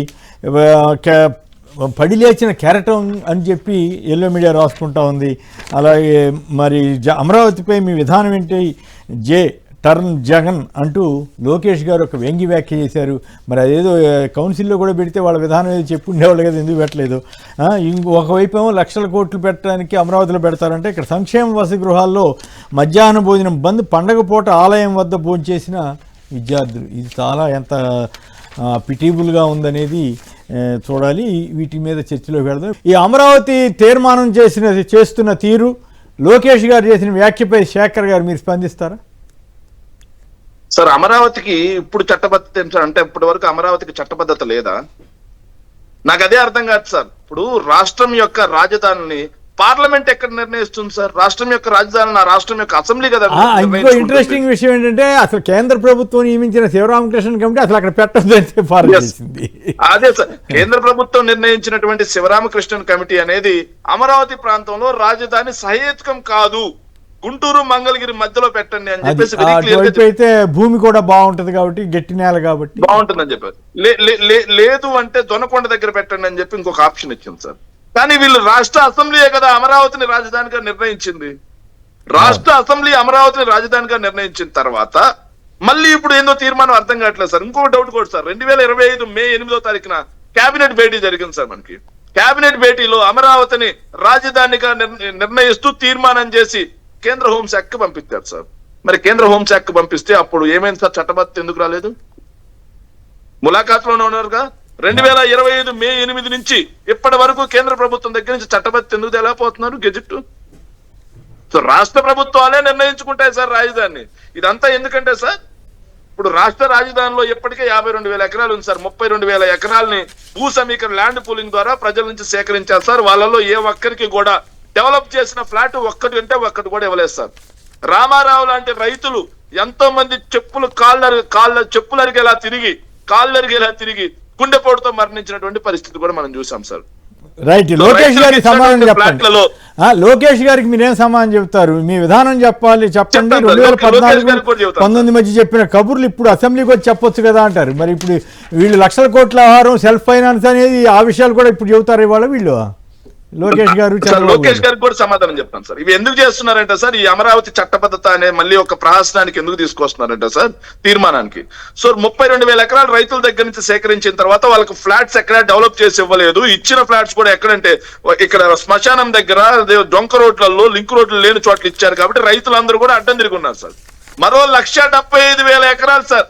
పడి లేచిన కెరటం అని చెప్పి ఎల్లో మీడియా రాసుకుంటా ఉంది. అలాగే మరి అమరావతిపై మీ విధానం ఏంటి టర్న్ జగన్ అంటూ లోకేష్ గారు ఒక వ్యంగ్య వ్యాఖ్య చేశారు. మరి అదేదో కౌన్సిల్లో కూడా పెడితే వాళ్ళ విధానం ఏదో చెప్పి ఉండేవాళ్ళు కదా, ఎందుకు పెట్టలేదు? ఒకవైపు ఏమో లక్షల కోట్లు పెట్టడానికి అమరావతిలో పెడతారంటే, ఇక్కడ సంక్షేమ వసతి గృహాల్లో మధ్యాహ్న భోజనం బంద్, పండగ పూట ఆలయం వద్ద భోంచేసిన విద్యార్థులు. ఇది చాలా ఎంత పిటీబుల్గా ఉందనేది చూడాలి. వీటి మీద చర్చలోకి వెళ్దాం. ఈ అమరావతి తీర్మానం చేస్తున్న తీరు, లోకేష్ గారు చేసిన వ్యాఖ్యపై శేఖర్ గారు మీరు స్పందిస్తారా? సార్, అమరావతికి ఇప్పుడు చట్టబద్ధత అంటే ఇప్పటి వరకు అమరావతికి చట్టబద్ధత లేదా? నాకు అదే అర్థం కాదు సార్. ఇప్పుడు రాష్ట్రం యొక్క రాజధానిని పార్లమెంట్ ఎక్కడ నిర్ణయిస్తుంది సార్? రాష్ట్రం యొక్క రాజధాని ఆ రాష్ట్రం యొక్క అసెంబ్లీ కదా. ఇంకో ఇంట్రెస్టింగ్ విషయం ఏంటంటే, అసలు కేంద్ర ప్రభుత్వం నియమించిన శివరామకృష్ణ కమిటీ అసలు అక్కడ పెట్టొద్దని అదే సార్, కేంద్ర ప్రభుత్వం నిర్ణయించినటువంటి శివరామకృష్ణన్ కమిటీ అనేది అమరావతి ప్రాంతంలో రాజధాని సహేతుకం కాదు, గుంటూరు మంగళగిరి మధ్యలో పెట్టండి అని చెప్పేసి అయితే భూమి కూడా బాగుంటది కాబట్టి, గట్టి నేల కాబట్టి బాగుంటుందని చెప్పారు. లేదు అంటే దొనకొండ దగ్గర పెట్టండి అని చెప్పి ఇంకొక ఆప్షన్ ఇచ్చింది సార్. కానీ వీళ్ళు రాష్ట్ర అసెంబ్లీయే కదా అమరావతిని రాజధానిగా నిర్ణయించింది. రాష్ట్ర అసెంబ్లీ అమరావతిని రాజధానిగా నిర్ణయించిన తర్వాత మళ్ళీ ఇప్పుడు ఏందో తీర్మానం అర్థం కావట్లేదు సార్. ఇంకొక డౌట్ కూడా సార్, 2025 మే 8వ తారీఖున కేబినెట్ భేటీ జరిగింది సార్. మనకి కేబినెట్ భేటీలో అమరావతిని రాజధానిగా నిర్ణయిస్తూ తీర్మానం చేసి కేంద్ర హోంశాఖకి పంపించారు సార్. మరి కేంద్ర హోంశాఖకి పంపిస్తే అప్పుడు ఏమైంది సార్? చట్టబద్ధత ఎందుకు రాలేదు? ములాఖాత్లోనే ఉన్నారుగా. 2025 మే 8 నుంచి ఇప్పటి వరకు కేంద్ర ప్రభుత్వం దగ్గర నుంచి చట్టబద్ధ ఎందుకు తెలకపోతున్నారు గెజిట్? సో రాష్ట్ర ప్రభుత్వాలే నిర్ణయించుకుంటాయి సార్ రాజధానిని. ఇదంతా ఎందుకంటే సార్ ఇప్పుడు రాష్ట్ర రాజధానిలో ఇప్పటికే 52,000 ఎకరాలు ఉంది సార్. 32,000 ఎకరాలని భూ సమీకరణ ల్యాండ్ పూలింగ్ ద్వారా ప్రజల నుంచి సేకరించారు సార్. వాళ్ళలో ఏ ఒక్కరికి కూడా డెవలప్ చేసిన ఫ్లాట్ ఒక్కటి అంటే ఒక్కటి కూడా ఇవ్వలేదు సార్. రామారావు లాంటి రైతులు ఎంతో మంది చెప్పులు అరిగేలా తిరిగి గుండెపోటుతో మరణించినటువంటి పరిస్థితి కూడా మనం చూసాం సార్. రైట్. లోకేష్ గారికి సమాధానం చెప్పండి. లోకేష్ గారికి మీరేం సమాధానం చెప్తారు? మీ విధానం చెప్పండి. 2014-19 మధ్య చెప్పిన కబుర్లు ఇప్పుడు అసెంబ్లీకి వచ్చి చెప్పొచ్చు కదా అంటారు. మరి ఇప్పుడు వీళ్ళు లక్షల కోట్ల ఆహారం సెల్ఫ్ ఫైనాన్స్ అనేది ఆ విషయాలు కూడా ఇప్పుడు చెబుతారు ఇవాళ వీళ్ళు లోకేష్ గారికి కూడా సమాధానం చెప్తాను సార్. ఇవి ఎందుకు చేస్తున్నారంటే సార్ ఈ అమరావతి చట్టబద్ధత అనే మళ్ళీ ఒక ప్రహసనానికి ఎందుకు తీసుకొస్తున్నారంటే సార్ తీర్మానానికి. సో 32,000 ఎకరాలు రైతుల దగ్గర నుంచి సేకరించిన తర్వాత వాళ్ళకి ఫ్లాట్స్ ఎక్కడ డెవలప్ చేసి ఇవ్వలేదు. ఇచ్చిన ఫ్లాట్స్ కూడా ఎక్కడంటే ఇక్కడ శ్మశానం దగ్గర డొంక రోడ్లలో లింక్ రోడ్లు లేని చోట్ల ఇచ్చారు కాబట్టి రైతులందరూ కూడా అడ్డం తిరిగి ఉన్నారు సార్. మరో 175,000 ఎకరాలు సార్,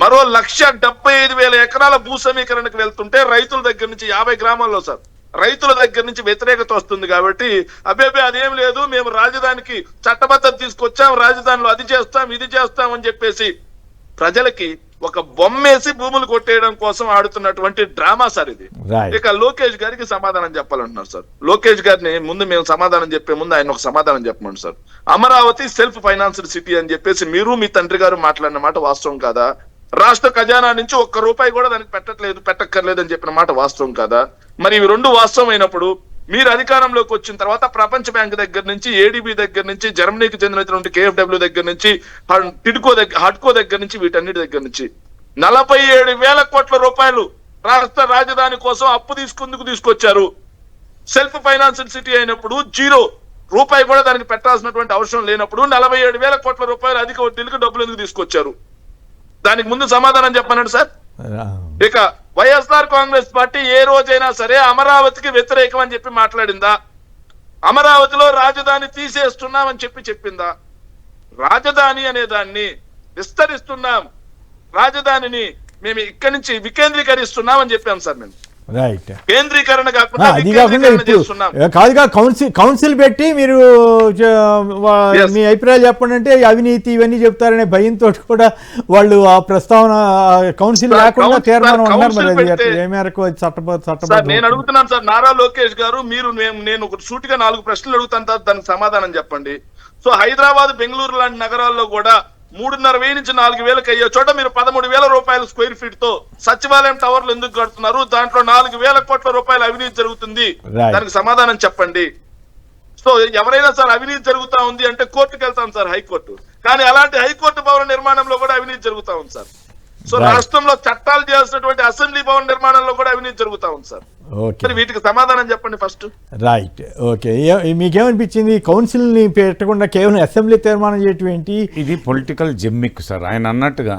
మరో 175,000 ఎకరాల భూ సమీకరణకు వెళ్తుంటే రైతుల దగ్గర నుంచి 50 గ్రామాల్లో సార్ రైతుల దగ్గర నుంచి వ్యతిరేకత వస్తుంది కాబట్టి అదేం లేదు మేము రాజధానికి చట్టబద్ధత తీసుకొచ్చాం, రాజధానిలో అది చేస్తాం ఇది చేస్తాం అని చెప్పేసి ప్రజలకి ఒక బొమ్మేసి భూములు కొట్టేయడం కోసం ఆడుతున్నటువంటి డ్రామా సార్ ఇది. ఇక లోకేష్ గారికి సమాధానం చెప్పాలంటున్నారు సార్. లోకేష్ గారిని ముందు మేము సమాధానం చెప్పే ముందు ఆయన ఒక సమాధానం చెప్పమండి sir. Amaravati self financed city అని చెప్పేసి మీరు మీ తండ్రి గారు మాట్లాడిన మాట వాస్తవం కాదా? రాష్ట్ర ఖజానా నుంచి ₹1 కూడా దానికి పెట్టక్కర్లేదు అని చెప్పిన మాట వాస్తవం కాదా? మరి ఇవి రెండు వాస్తవం అయినప్పుడు మీరు అధికారంలోకి వచ్చిన తర్వాత ప్రపంచ బ్యాంక్ దగ్గర నుంచి ఏడీబీ దగ్గర నుంచి జర్మనీకి చెందినటువంటి కేఎఫ్డబ్ల్యూ దగ్గర నుంచి హడ్కో దగ్గర నుంచి వీటన్నిటి దగ్గర నుంచి 47,000 కోట్ల రూపాయలు రాష్ట్ర రాజధాని కోసం అప్పు తీసుకొచ్చారు. సెల్ఫ్ ఫైనాన్స్డ్ సిటీ అయినప్పుడు ₹0 కూడా దానికి పెట్టాల్సినటువంటి అవసరం లేనప్పుడు 47,000 కోట్ల రూపాయలు అధిక వడ్డీలకు డబ్బులు ఎందుకు తీసుకొచ్చారు? దానికి ముందు సమాధానం చెప్పనండి సార్. ఇక వైఎస్ఆర్ కాంగ్రెస్ పార్టీ ఏ రోజైనా సరే అమరావతికి వ్యతిరేకం అని చెప్పి మాట్లాడిందా? అమరావతిలో రాజధాని తీసేస్తున్నామని చెప్పిందా? రాజధాని అనే దాన్ని విస్తరిస్తున్నాం, రాజధానిని మేము ఇక్కడి నుంచి వికేంద్రీకరిస్తున్నాం అని చెప్పాం సార్. మేము రైట్ కేంద్రీకరణ కాకుండా కాదుగా కౌన్సిల్ పెట్టి మీరు మీ అభిప్రాయాలు చెప్పండి అంటే అవినీతి ఇవన్నీ చెప్తారనే భయంతో కూడా వాళ్ళు ఆ ప్రస్తావన కౌన్సిల్ లేకుండా తీర్మానం ఉన్నారు. మరి ఏ మేరకు చట్టబద్ధ నేను అడుగుతున్నాను సార్ నారా లోకేష్ గారు, మీరు నేను ఒక సూటిగా 4 ప్రశ్నలు అడుగుతాను సార్, దానికి సమాధానం చెప్పండి. సో హైదరాబాద్ బెంగళూరు లాంటి నగరాల్లో కూడా 3,500 నుంచి 4,000 అయ్యే చోట మీరు 13,000 రూపాయల స్క్వేర్ ఫీట్ తో సచివాలయం టవర్లు ఎందుకు కడుతున్నారు? దాంట్లో 4,000 కోట్ల రూపాయల అవినీతి జరుగుతుంది, దానికి సమాధానం చెప్పండి. సో ఎవరైనా సార్ అవినీతి జరుగుతా ఉంది అంటే కోర్టుకు వెళ్తాం సార్, హైకోర్టు. కానీ అలాంటి హైకోర్టు భవన నిర్మాణంలో కూడా అవినీతి జరుగుతా ఉంది సార్. సో రాష్ట్రంలో చట్టాలు చేయాల్సినటువంటి అసెంబ్లీ భవన నిర్మాణంలో కూడా అవినీతి జరుగుతా ఉంది సార్. వీటికి సమాధానం చెప్పండి ఫస్ట్. Right, okay. మీకేమనిపించింది కౌన్సిల్ ని పెట్టకుండా కేవలం అసెంబ్లీ తీర్మానం చేయటం ఏంటి? ఇది పొలిటికల్ జిమ్మిక్ సార్. ఆయన అన్నట్టుగా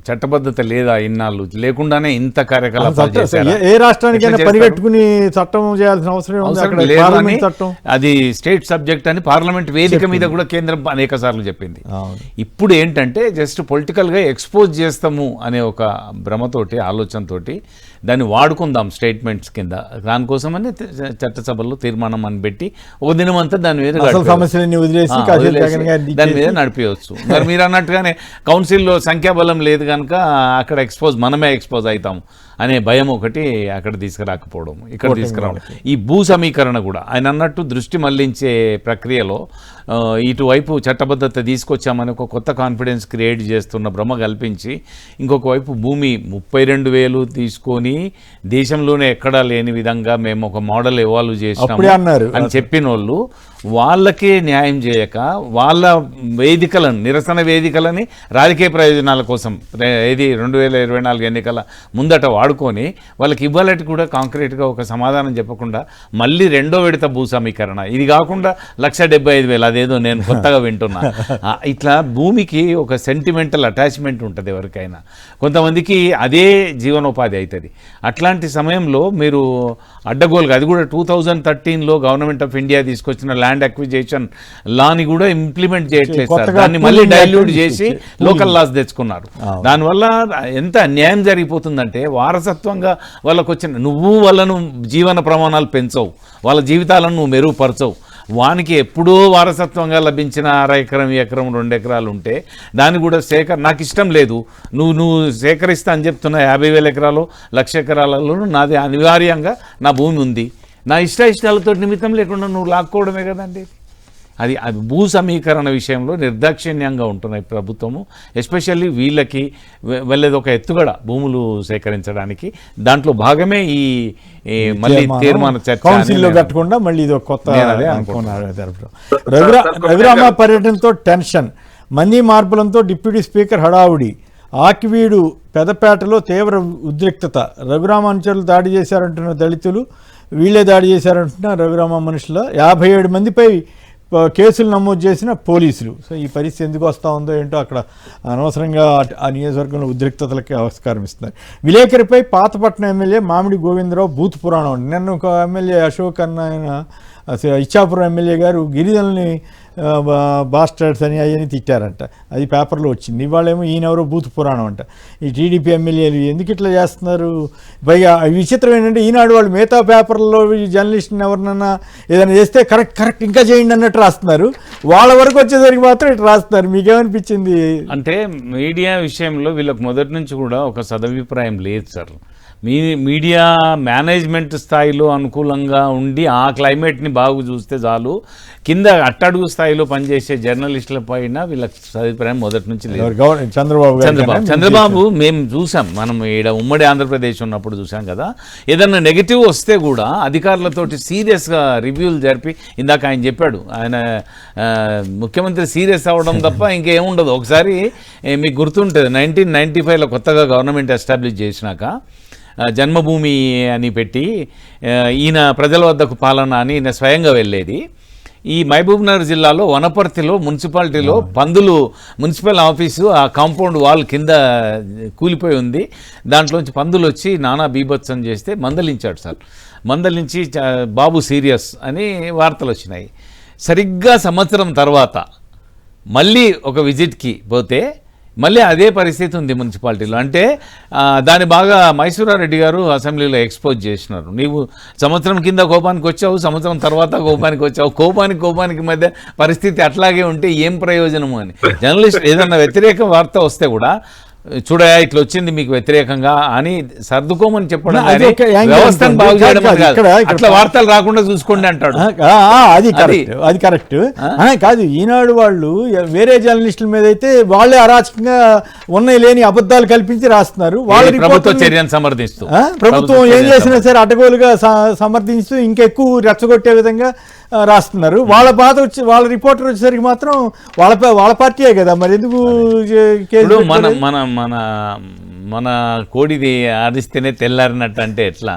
చట్టబద్ధత లేదా ఇన్నాళ్ళు లేకుండానే ఇంత కార్యకలాపాలు చేశారు. ఏ రాష్ట్రానికైనా పరిగెట్టుకుని చట్టం చేయాల్సిన అవసరం లేదు. అది స్టేట్ సబ్జెక్ట్ అని పార్లమెంట్ వేదిక మీద కూడా కేంద్రం అనేక సార్లు చెప్పింది. ఇప్పుడు ఏంటంటే జస్ట్ పొలిటికల్ గా ఎక్స్పోజ్ చేస్తాము అనే ఒక భ్రమతోటి ఆలోచనతోటి దాన్ని వాడుకుందాం స్టేట్మెంట్స్ కింద, దానికోసమని చట్టసభలో తీర్మానం అని పెట్టి ఒక దినం అంతా దాని మీద దాని మీద నడిపేయచ్చు. మరి మీరు అన్నట్టుగానే కౌన్సిల్లో సంఖ్యాబలం లేదు కనుక అక్కడ మనమే ఎక్స్పోజ్ అవుతాం అనే భయం ఒకటి అక్కడ తీసుకురాకపోవడం, ఇక్కడ తీసుకురావడం. ఈ భూ సమీకరణ కూడా ఆయన అన్నట్టు దృష్టి మళ్లించే ప్రక్రియలో ఇటువైపు చట్టబద్ధత తీసుకొచ్చామని ఒక కొత్త కాన్ఫిడెన్స్ క్రియేట్ చేస్తున్న భ్రమ కల్పించి ఇంకొక వైపు భూమి 32,000 తీసుకొని దేశంలోనే ఎక్కడా లేని విధంగా మేము ఒక మోడల్ ఎవాల్వ్ చేసినాము అని చెప్పిన వాళ్ళు వాళ్ళకే న్యాయం చేయక వాళ్ళ వేదికలను నిరసన వేదికలని రాజకీయ ప్రయోజనాల కోసం 2024 ఎన్నికల ముందట వాడుకొని వాళ్ళకి ఇవ్వాలటి కూడా కాంక్రీట్గా ఒక సమాధానం చెప్పకుండా మళ్ళీ రెండో విడత భూ సమీకరణ ఇది కాకుండా 175,000 అదేదో నేను కొత్తగా వింటున్నా. ఇట్లా భూమికి ఒక సెంటిమెంటల్ అటాచ్మెంట్ ఉంటుంది ఎవరికైనా, కొంతమందికి అదే జీవనోపాధి అవుతుంది. అట్లాంటి సమయంలో మీరు అడ్డగోలుగా, అది కూడా 2013లో గవర్నమెంట్ ఆఫ్ ఇండియా తీసుకొచ్చిన ల్యాండ్ అక్విజిషన్ లాని కూడా ఇంప్లిమెంట్ చేయట్లేదు సార్. దాన్ని మళ్ళీ డైల్యూట్ చేసి లోకల్ లాస్ తెచ్చుకున్నారు. దానివల్ల ఎంత అన్యాయం జరిగిపోతుందంటే, వారసత్వంగా వాళ్ళకు వచ్చిన, నువ్వు వాళ్ళను జీవన ప్రమాణాలు పెంచవు, వాళ్ళ జీవితాలను నువ్వు మెరుగుపరచవు. వానికి ఎప్పుడో వారసత్వంగా లభించిన 1/2 ఎకరం, ఎకరం, 2 ఎకరాలు ఉంటే దాన్ని కూడా నాకు ఇష్టం లేదు, నువ్వు సేకరిస్తా అని చెప్తున్నా 50,000 ఎకరాలు, 1,00,000 ఎకరాలలో నాది అనివార్యంగా నా భూమి ఉంది, నా ఇష్టాలతో నిమిత్తం లేకుండా నువ్వు లాక్కోవడమే కదండి. అది భూ సమీకరణ విషయంలో నిర్దాక్షిణ్యంగా ఉంటున్నాయి ప్రభుత్వము. ఎస్పెషల్లీ వీళ్ళకి వెళ్ళేది ఒక ఎత్తుగడ భూములు సేకరించడానికి. దాంట్లో భాగమే ఈ మళ్ళీ తీర్మాన చర్చ కౌన్సిల్లో పెట్టకుండా మళ్ళీ ఇది ఒక కొత్త అనుకున్నారు. రఘురామ పర్యటనతో టెన్షన్, మంది మార్పులంతో డిప్యూటీ స్పీకర్ హడావుడి, ఆకివీడు పెదపేటలో తీవ్ర ఉద్రిక్తత, రఘురామ అనుచరులు దాడి చేశారంటున్న దళితులు, వీళ్ళే దాడి చేశారంటున్న రఘురామ మనుషుల 57 మందిపై కేసులు నమోదు చేసిన పోలీసులు. సో ఈ పరిస్థితి ఎందుకు వస్తూ ఉందో ఏంటో, అక్కడ అనవసరంగా ఆ నియోజకవర్గంలో ఉద్రిక్తతలకి ఆస్కారం ఇస్తున్నారు. విలేకరిపై పాతపట్నం ఎమ్మెల్యే మామిడి గోవిందరావు బూత్ పురాణం. నిన్న ఒక ఎమ్మెల్యే అశోక్ అన్న, ఆయన ఇచ్చాపురం ఎమ్మెల్యే గారు గిరిజనుల్ని బాస్టర్డ్స్ అని అవన్నీ తిట్టారంట, అది పేపర్లో వచ్చింది. ఇవాళేమో ఈయనెవరో బూత్ పురాణం అంట. ఈ టీడీపీ ఎమ్మెల్యేలు ఎందుకు ఇట్లా చేస్తున్నారు? పైగా విచిత్రం ఏంటంటే, ఈనాడు వాళ్ళు మిగతా పేపర్లో జర్నలిస్ట్ని ఎవరినన్నా ఏదైనా చేస్తే కరెక్ట్ ఇంకా చేయండి అన్నట్టు రాస్తున్నారు, వాళ్ళ వరకు వచ్చేసరికి మాత్రం ఇట్లా రాస్తున్నారు. మీకేమనిపించింది? అంటే మీడియా విషయంలో వీళ్ళకి మొదటి నుంచి కూడా ఒక సదభిప్రాయం లేదు సార్. మీడియా మేనేజ్మెంట్ స్థాయిలో అనుకూలంగా ఉండి ఆ క్లైమేట్ని బాగు చూస్తే చాలు, కింద అట్టడుగు స్థాయిలో పనిచేసే జర్నలిస్టుల పైన వీళ్ళకి అభిప్రాయం మొదటి నుంచి లేదు. చంద్రబాబు మేము చూసాం, మనం ఈడ ఉమ్మడి ఆంధ్రప్రదేశ్ ఉన్నప్పుడు చూసాం కదా, ఏదన్నా నెగిటివ్ వస్తే కూడా అధికారులతోటి సీరియస్గా రివ్యూలు జరిపి, ఇందాక ఆయన చెప్పాడు, ఆయన ముఖ్యమంత్రి సీరియస్ అవ్వడం తప్ప ఇంకేముండదు. ఒకసారి మీకు గుర్తుంటుంది, 1995లో కొత్తగా గవర్నమెంట్ ఎస్టాబ్లిష్ చేసినాక జన్మభూమి అని పెట్టి ఈయన ప్రజల వద్దకు పాలన అని ఈయన స్వయంగా వెళ్ళేది. ఈ మహబూబ్నగర్ జిల్లాలో వనపర్తిలో మున్సిపాలిటీలో పందులు, మున్సిపల్ ఆఫీసు ఆ కాంపౌండ్ వాల్ కింద కూలిపోయి ఉంది, దాంట్లోంచి పందులు వచ్చి నానా బీభత్సం చేస్తే మందలించాడు సార్. మందలించి బాబు సీరియస్ అని వార్తలు వచ్చినాయి. సరిగ్గా సంవత్సరం తర్వాత మళ్ళీ ఒక విజిట్కి పోతే మళ్ళీ అదే పరిస్థితి ఉంది మున్సిపాలిటీలో. అంటే దాన్ని బాగా మైసూరారెడ్డి గారు అసెంబ్లీలో ఎక్స్పోజ్ చేసినారు. నీవు సంవత్సరం కింద కోపానికి వచ్చావు, సంవత్సరం తర్వాత కోపానికి వచ్చావు, కోపానికి మధ్య పరిస్థితి అట్లాగే ఉంటే ఏం ప్రయోజనము అని. జర్నలిస్ట్ ఏదన్నా వ్యతిరేక వార్త వస్తే కూడా చూడయా ఇట్లా వచ్చింది మీకు వ్యతిరేకంగా అని సర్దుకోమని చెప్పడం, వ్యవస్థను బాగు చేయడం కాదు. అట్లా వార్తలు రాకుండా చూసుకోండి అంటాడు. అది కరెక్ట్ కాదు. ఈనాడు వాళ్ళు వేరే జర్నలిస్టుల మీద అయితే వాళ్ళే అరాచకంగా ఉన్నాయి లేని అబద్ధాలు కల్పించి రాస్తున్నారు. వాళ్ళ ప్రభుత్వ చర్యను సమర్థిస్తూ, ప్రభుత్వం ఏం చేసినా సరే అడ్డగోలుగా సమర్థిస్తూ ఇంకెక్కువ రెచ్చగొట్టే విధంగా రాస్తున్నారు. వాళ్ళ బాధ వచ్చి వాళ్ళ రిపోర్టర్ వచ్చేసరికి మాత్రం వాళ్ళ పార్టీయే కదా, మరి ఎందుకు కేసు? మన కోడిది ఆడిస్తేనే తెల్లారినట్టు అంటే ఎట్లా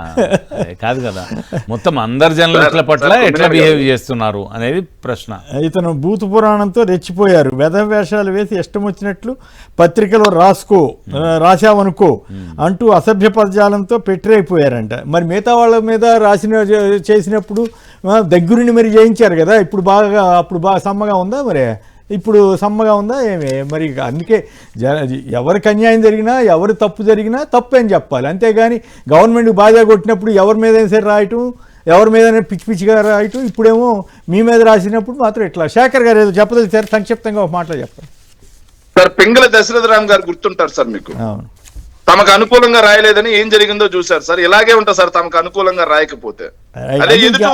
కాదు కదా. మొత్తం అందరు జర్నలిస్టుల పట్ల ఎట్లా బిహేవ్ చేస్తున్నారు అనేది ప్రశ్న. ఇతను బూత్ పురాణంతో రెచ్చిపోయారు. వేషాలు వేసి ఇష్టం వచ్చినట్లు పత్రికలో రాశావనుకో అంటూ అసభ్య పదజాలంతో పెట్టిరైపోయారంట. మరి మిగతా వాళ్ళ మీద చేసినప్పుడు దగ్గరుండి మరి చేయించారు కదా. అప్పుడు బాగా సమ్మగా ఉందా? మరి ఇప్పుడు సమ్మగా ఉందా ఏమి? మరి అందుకే ఎవరికి అన్యాయం జరిగినా, ఎవరు తప్పు జరిగినా తప్పు అని చెప్పాలి, అంతేగాని గవర్నమెంట్ బాగా కొట్టినప్పుడు ఎవరి మీద సరే రాయటం, ఎవరి మీద పిచ్చిగా రాయటం, ఇప్పుడేమో మీ మీద రాసినప్పుడు మాత్రం ఇట్లా. శేఖర్ గారు ఏదో చెప్పదలిచారు, సంక్షిప్తంగా ఒక మాటలో చెప్పండి సార్. పింగళ దశరథరామ్ గారు గుర్తుంటారు సార్ మీకు? అవును. తమకు అనుకూలంగా రాయలేదని ఏం జరిగిందో చూశారు సార్. ఇలాగే ఉంటుంది సార్ తమకు అనుకూలంగా రాయకపోతే. అదే ఎదుటి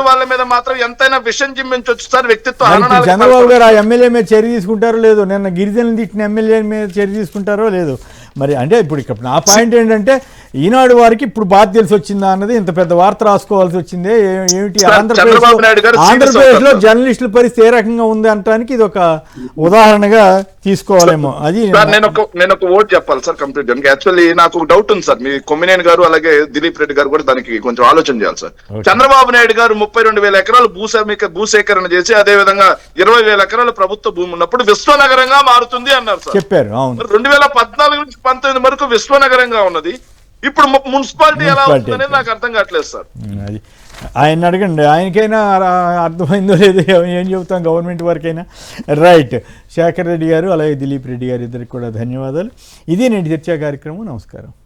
వాళ్ళ మీద మాత్రం ఎంతైనా విషయం జిమ్మించవచ్చు సార్. వ్యక్తిత్వం చంద్రబాబు గారు ఆ ఎమ్మెల్యే మీద చర్య తీసుకుంటారో లేదో, నిన్న గిరిజనులు తిట్టిన ఎమ్మెల్యే మీద చర్య తీసుకుంటారో లేదో మరి. అంటే ఇప్పుడు ఇక్కడ నా పాయింట్ ఏంటంటే, ఈనాడు వారికి ఇప్పుడు బాధ తెలిసి వచ్చిందా అన్నది ఇంత పెద్ద వార్త రాసుకోవాల్సి వచ్చిందే ఏమిటి? సార్, చంద్రబాబు నాయుడు గారు ఆంధ్రప్రదేశ్లో serious జర్నలిస్టుల పరిస్థితి ఏ రకంగా ఉంది అంటానికి ఇది ఒక ఉదాహరణగా తీసుకోవాలేమో. అది సార్ నేను ఒక ఓట్ చెప్పాలి సార్ కంప్లీట్. యాక్చువల్లీ నాకు ఒక డౌట్ ఉంది సార్. మీ కొమ్మినేని గారు అలాగే దిలీప్ రెడ్డి గారు కూడా దానికి కొంచెం ఆలోచన చేయాలి సార్. చంద్రబాబు నాయుడు గారు 32,000 ఎకరాలు భూసేకరణ చేసి అదే విధంగా 20,000 ఎకరాల ప్రభుత్వ భూమి ఉన్నప్పుడు విశ్వనగరంగా మారుతుంది అన్నారు సార్. చెప్పారు. అవును. 2014 నుంచి 19 వరకు విశ్వనగరంగా ఉన్నది. ఇప్పుడు మున్సిపాలిటీ ఎలా అవుతుంది అనేది నాకు అర్థం కావట్లేదు సార్. అది ఆయన అడగండి, ఆయనకైనా అర్థమైందో లేదో ఏం చెబుతాం గవర్నమెంట్ వరకైనా. రైట్. శేఖర్ రెడ్డి గారు అలాగే దిలీప్ రెడ్డి గారు ఇద్దరికి కూడా ధన్యవాదాలు. ఇది నేటి చర్చా కార్యక్రమం. నమస్కారం.